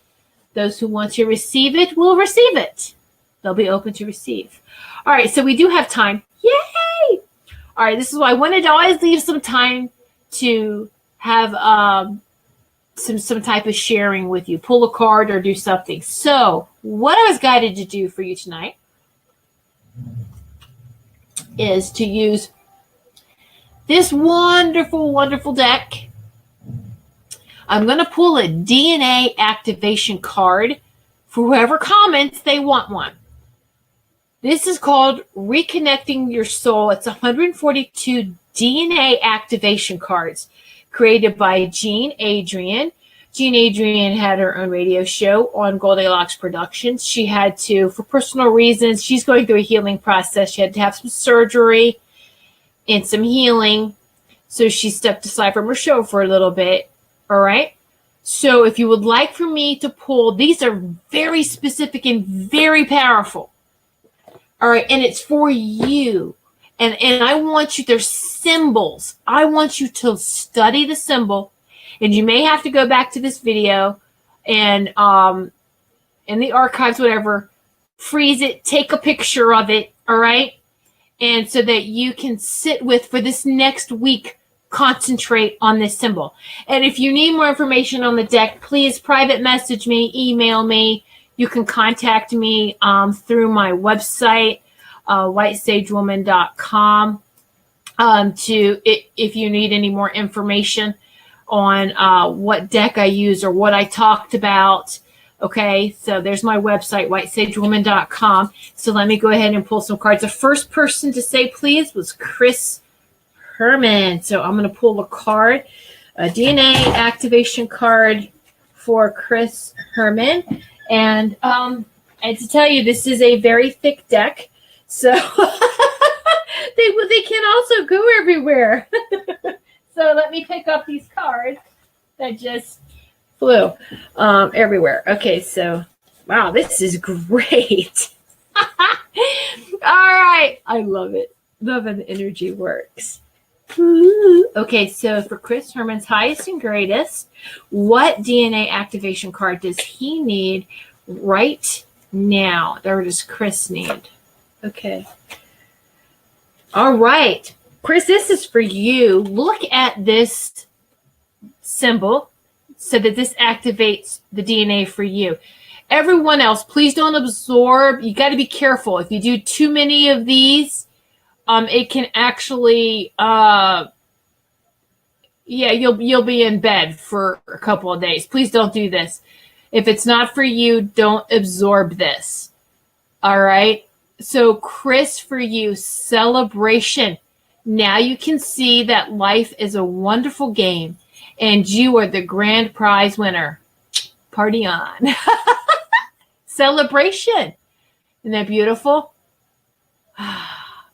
Those who want to receive it will receive it. They'll be open to receive. All right, so we do have time. Yay! All right, this is why I wanted to always leave some time to have some type of sharing with you. Pull a card or do something. So what I was guided to do for you tonight is to use this wonderful, wonderful deck. I'm going to pull a DNA activation card for whoever comments they want one. This is called Reconnecting Your Soul. It's 142 DNA activation cards created by Jean Adrian. Jean Adrian had her own radio show on Goldylocks Productions. She had to, for personal reasons, she's going through a healing process. She had to have some surgery and some healing. So she stepped aside from her show for a little bit. All right. So if you would like for me to pull, these are very specific and very powerful. All right. And it's for you. And I want you, there's symbols. I want you to study the symbol. And you may have to go back to this video and in the archives, whatever, freeze it, take a picture of it. All right. And so that you can sit with for this next week, concentrate on this symbol. And if you need more information on the deck, please private message me, email me. You can contact me through my website, whitesagewoman.com, if you need any more information on what deck I use or what I talked about. Okay, so there's my website, whitesagewoman.com. So let me go ahead and pull some cards. The first person to say please was Chris Herman. So I'm going to pull a card, a DNA activation card for Chris Herman. And to tell you, this is a very thick deck. So they can also go everywhere. So let me pick up these cards that just flew everywhere. Okay, so wow, this is great. All right, I love it. Love how the energy works. Okay, so for Chris Herman's highest and greatest, what DNA activation card does he need right now? Or does Chris need? Okay. All right. Chris, this is for you. Look at this symbol so that this activates the DNA for you. Everyone else, please don't absorb. You got to be careful. If you do too many of these, it can actually, you'll be in bed for a couple of days. Please don't do this. If it's not for you, don't absorb this. All right. So Chris, for you, celebration. Now you can see that life is a wonderful game and you are the grand prize winner. Party on. Celebration. Isn't that beautiful?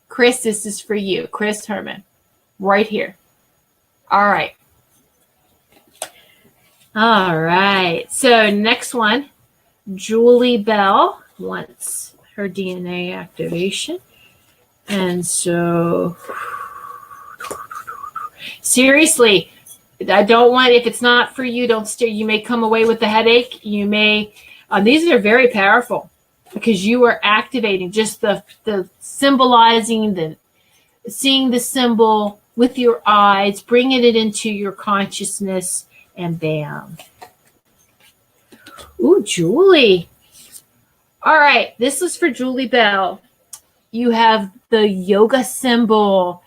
Chris, this is for you. Chris Herman. Right here. All right. All right. So next one, Julie Bell wants her DNA activation. And so, seriously, I don't want, if it's not for you, don't stay. You may come away with a headache. You may, these are very powerful because you are activating just the symbolizing, the seeing the symbol with your eyes, bringing it into your consciousness, and bam. Ooh, Julie. All right, this is for Julie Bell. You have the yoga symbol.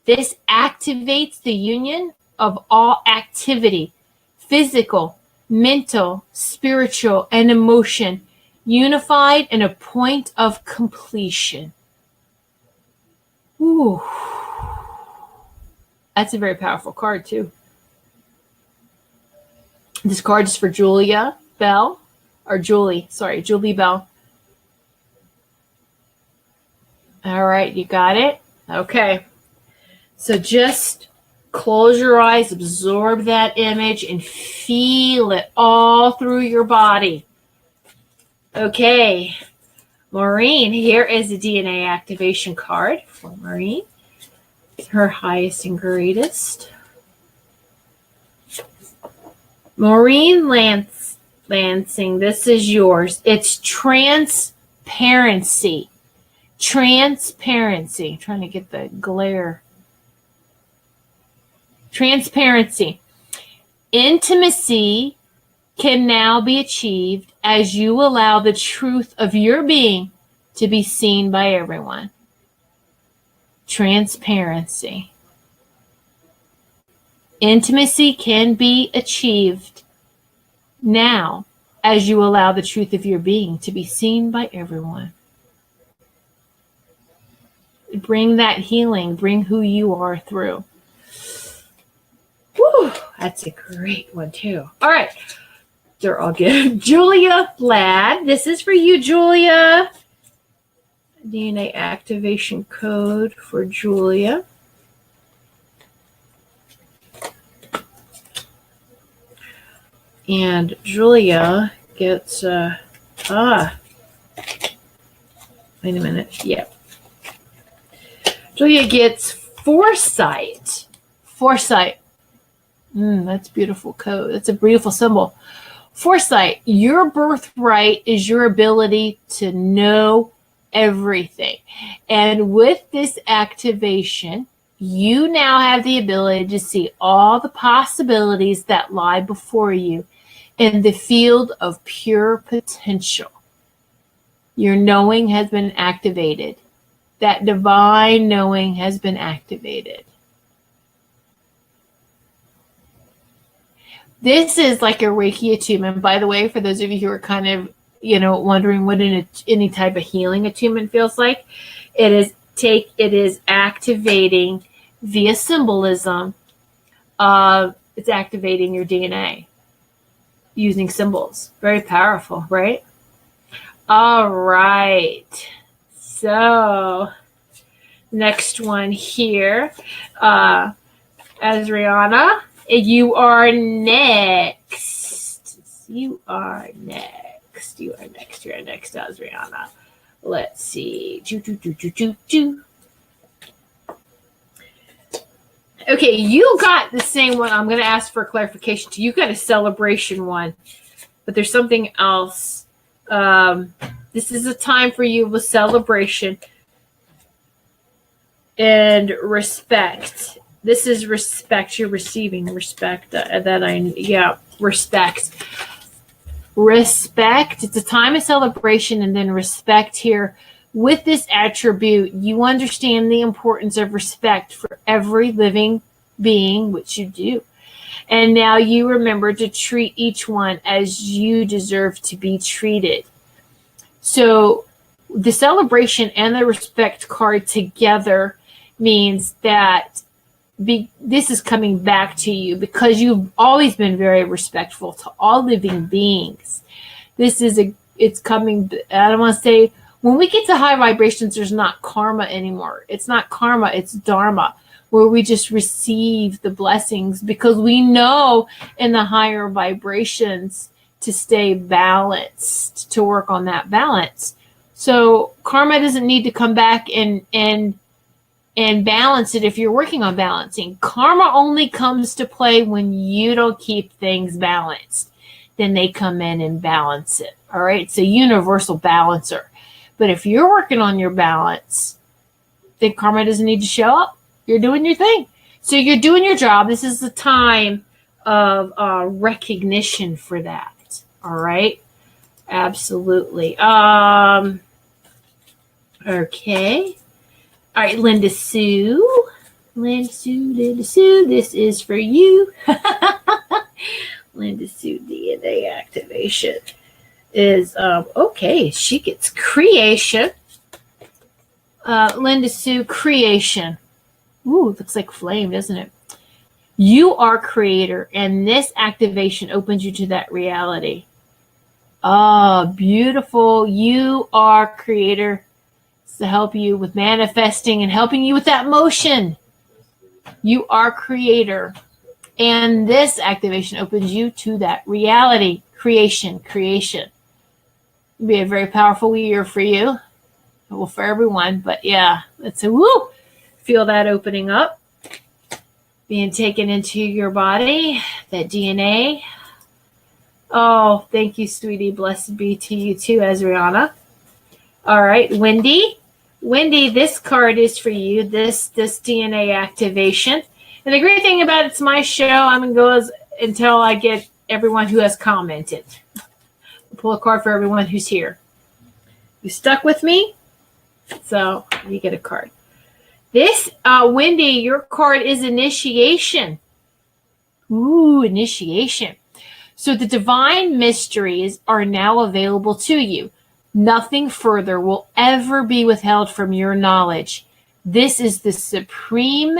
This activates the union of all activity, physical, mental, spiritual, and emotion, unified in a point of completion. Ooh. That's a very powerful card, too. This card is for Julia Bell, or Julie Bell. All right, you got it? Okay. So just close your eyes, absorb that image, and feel it all through your body. Okay. Maureen, here is a DNA activation card for Maureen. Her highest and greatest. Maureen Lansing, this is yours. It's transparency. Transparency. I'm trying to get the glare. Transparency. Intimacy can now be achieved as you allow the truth of your being to be seen by everyone. Transparency. Intimacy can be achieved now as you allow the truth of your being to be seen by everyone. Bring that healing, bring who you are through. Whew, that's a great one too. All right, they're all good. Julia Ladd, this is for you, Julia. DNA activation code for Julia. And Julia gets, wait a minute, yeah. Julia gets foresight. Foresight. That's a beautiful code. That's a beautiful symbol. Foresight. Your birthright is your ability to know everything. And with this activation, you now have the ability to see all the possibilities that lie before you in the field of pure potential. Your knowing has been activated. That divine knowing has been activated. This is like a Reiki attunement. By the way, for those of you who are kind of, wondering what any type of healing attunement feels like, it is activating via symbolism. It's activating your DNA using symbols. Very powerful, right? All right. So next one here, Azriana, you are next. You are next, Azriana. Let's see. Okay, you got the same one. I'm going to ask for clarification too. You got a celebration one, but there's something else. This is a time for you with celebration and respect. This is respect. You're receiving respect. Respect. Respect. It's a time of celebration and then respect here. With this attribute, you understand the importance of respect for every living being, which you do. And now you remember to treat each one as you deserve to be treated. So the celebration and the respect card together means that this is coming back to you because you've always been very respectful to all living beings. It's coming, I don't want to say, when we get to high vibrations, there's not karma anymore. It's not karma, it's dharma, where we just receive the blessings because we know in the higher vibrations to stay balanced, to work on that balance. So karma doesn't need to come back and balance it if you're working on balancing. Karma only comes to play when you don't keep things balanced. Then they come in and balance it. All right. It's a universal balancer. But if you're working on your balance, then karma doesn't need to show up. You're doing your thing. So you're doing your job. This is the time of recognition for that. All right. Absolutely. Okay. All right, Linda Sue. Linda Sue, this is for you. Linda Sue DNA activation is, okay, she gets creation. Linda Sue, creation. Ooh, looks like flame, doesn't it? You are creator, and this activation opens you to that reality. Ah, beautiful. You are creator. It's to help you with manifesting and helping you with that motion. You are creator. And this activation opens you to that reality. Creation. It'll be a very powerful year for you. Well, for everyone. But yeah, let's say, woo! Feel that opening up. Being taken into your body. That DNA. Oh, thank you, sweetie. Blessed be to you too, Azriana. All right, Wendy. Wendy, this card is for you, this DNA activation. And the great thing about it's my show, I'm going to go until I get everyone who has commented. I'll pull a card for everyone who's here. You stuck with me? So you get a card. This, Wendy, your card is initiation. Ooh, initiation. So the divine mysteries are now available to you. Nothing further will ever be withheld from your knowledge. This is the supreme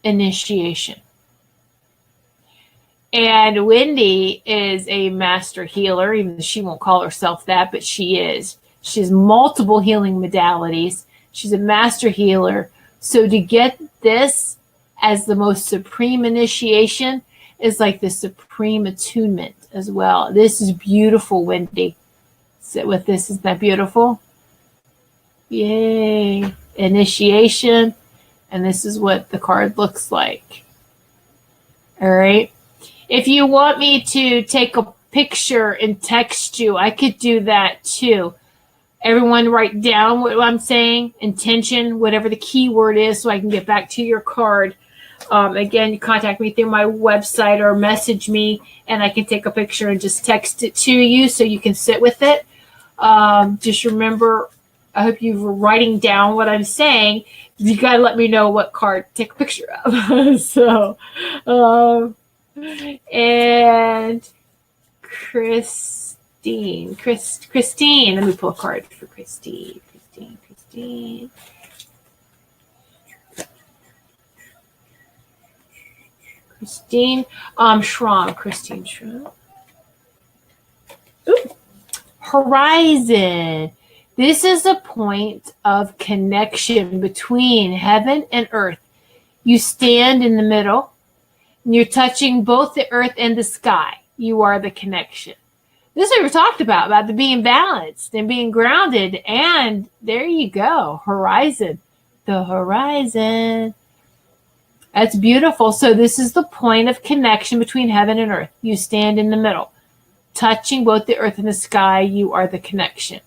initiation. And Wendy is a master healer, even though she won't call herself that, but she is. She has multiple healing modalities. She's a master healer. So to get this as the most supreme initiation is like the supreme attunement as well. This is beautiful, Wendy. Sit with this. Isn't that beautiful? Yay. Initiation. And this is what the card looks like. All right. If you want me to take a picture and text you, I could do that too. Everyone write down what I'm saying, intention, whatever the key word is, so I can get back to your card. Again, you contact me through my website or message me, and I can take a picture and just text it to you so you can sit with it. Just remember, I hope you're writing down what I'm saying. You got to let me know what card to take a picture of. So, and Christine, let me pull a card for Christine. Christine Schramm. Ooh. Horizon. This is a point of connection between heaven and earth. You stand in the middle, and you're touching both the earth and the sky. You are the connection. This is what we talked about the being balanced and being grounded. And there you go. Horizon. The horizon. That's beautiful. So this is the point of connection between heaven and earth. You stand in the middle. Touching both the earth and the sky, you are the connection.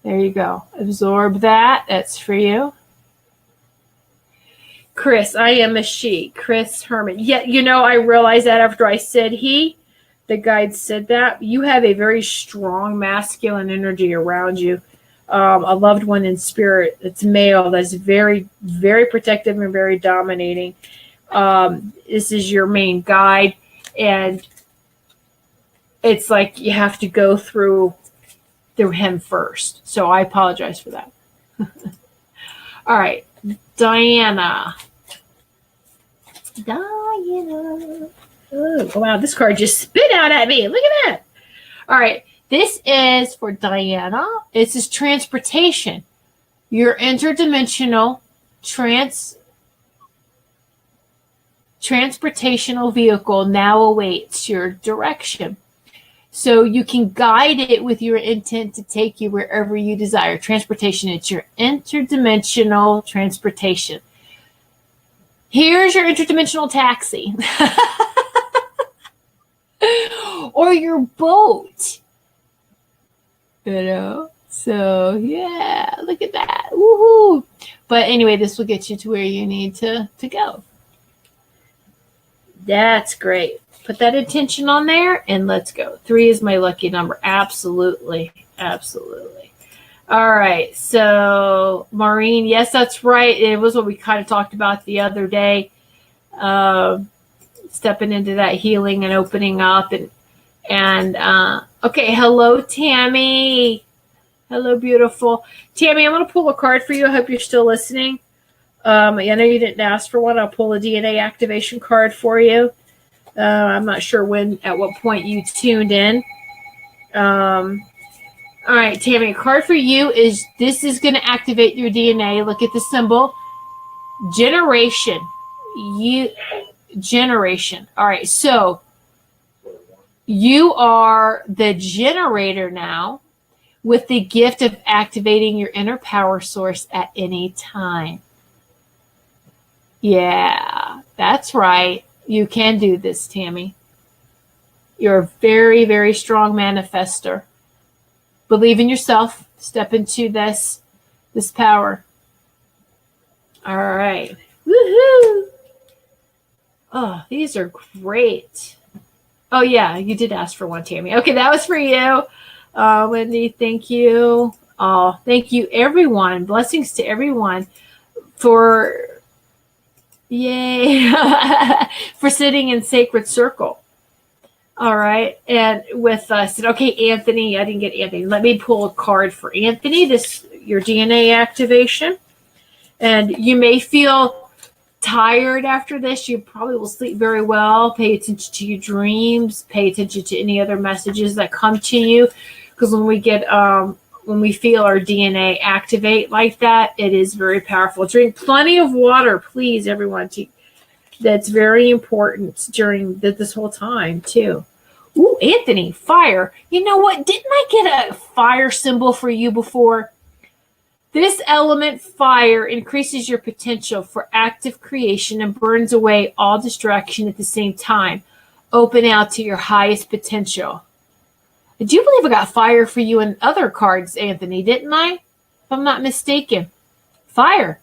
There you go. Absorb that. That's for you. Chris, I am a she. Chris Herman. Yeah, I realized that after I said he, the guide said that. You have a very strong masculine energy around you. A loved one in spirit. It's male. That's very, very protective and very dominating. This is your main guide. And it's like you have to go through through him first. So I apologize for that. All right, Diana. Oh, wow, this card just spit out at me. Look at that. All right, this is for Diana. This is transportation. Your interdimensional transportational vehicle now awaits your direction. So you can guide it with your intent to take you wherever you desire. Transportation, it's your interdimensional transportation. Here's your interdimensional taxi. Or your boat. You know? So, yeah, look at that. Woohoo! But anyway, this will get you to where you need to go. That's great. Put that intention on there and let's go. 3 is my lucky number. Absolutely. Absolutely. All right. So, Maureen, yes, that's right. It was what we kind of talked about the other day. Stepping into that healing and opening up. And okay. Hello, Tammy. Hello, beautiful. Tammy, I'm going to pull a card for you. I hope you're still listening. I know you didn't ask for one. I'll pull a DNA activation card for you. I'm not sure at what point you tuned in. All right, Tammy, a card for you this is going to activate your DNA. Look at the symbol. Generation. Generation. All right, so you are the generator now with the gift of activating your inner power source at any time. Yeah, that's right. You can do this, Tammy. You're a very, very strong manifester. Believe in yourself. Step into this power. All right. Woohoo! Oh, these are great. Oh, yeah, you did ask for one, Tammy. Okay, that was for you. Wendy, thank you. Oh, thank you, everyone. Blessings to everyone for... Yay, for sitting in sacred circle. All right. And with us, okay, Anthony, I didn't get Anthony. Let me pull a card for Anthony, your DNA activation. And you may feel tired after this. You probably will sleep very well. Pay attention to your dreams. Pay attention to any other messages that come to you. Because when we feel our DNA activate like that, it is very powerful. Drink plenty of water, please, everyone. That's very important during this whole time, too. Ooh, Anthony, fire. You know what? Didn't I get a fire symbol for you before? This element, fire, increases your potential for active creation and burns away all distraction at the same time. Open out to your highest potential. I do believe I got fire for you in other cards, Anthony, didn't I? If I'm not mistaken. Fire.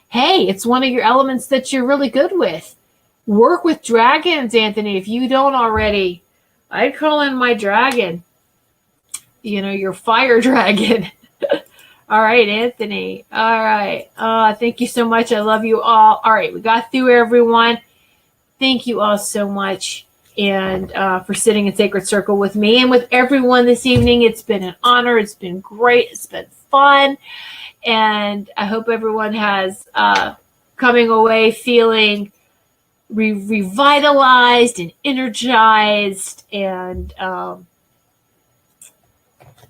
Hey, it's one of your elements that you're really good with. Work with dragons, Anthony, if you don't already. I'd call in my dragon. Your fire dragon. All right, Anthony. All right. Thank you so much. I love you all. All right, we got through everyone. Thank you all so much. And for sitting in sacred circle with me and with everyone this evening. It's been an honor. It's been great. It's been fun. And I hope everyone has coming away feeling revitalized and energized. And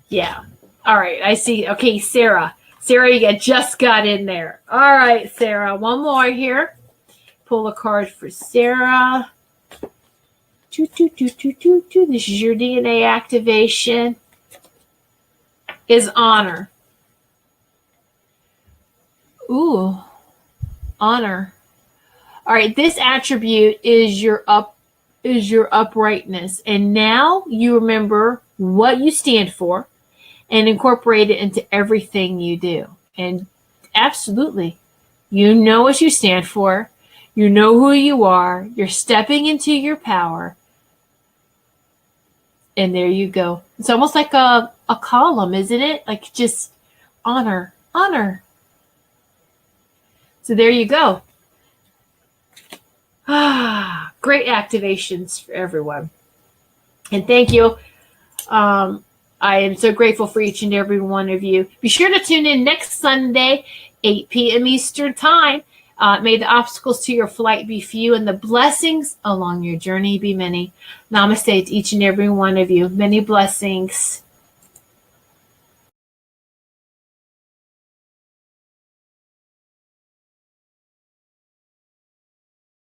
yeah. All right. I see. Okay, Sarah. Sarah, you just got in there. All right, Sarah. One more here. Pull a card for Sarah. This is your DNA activation. Is honor. Ooh, honor. All right, this attribute is your uprightness, and now you remember what you stand for, and incorporate it into everything you do. And absolutely, you know what you stand for. You know who you are. You're stepping into your power. And there you go. It's almost like a column, isn't it? Like just honor, honor. So there you go. Great activations for everyone. And thank you. I I am so grateful for each and every one of you. Be sure to tune in next Sunday, 8 p.m. Eastern Time. May the obstacles to your flight be few and the blessings along your journey be many. Namaste to each and every one of you. Many blessings.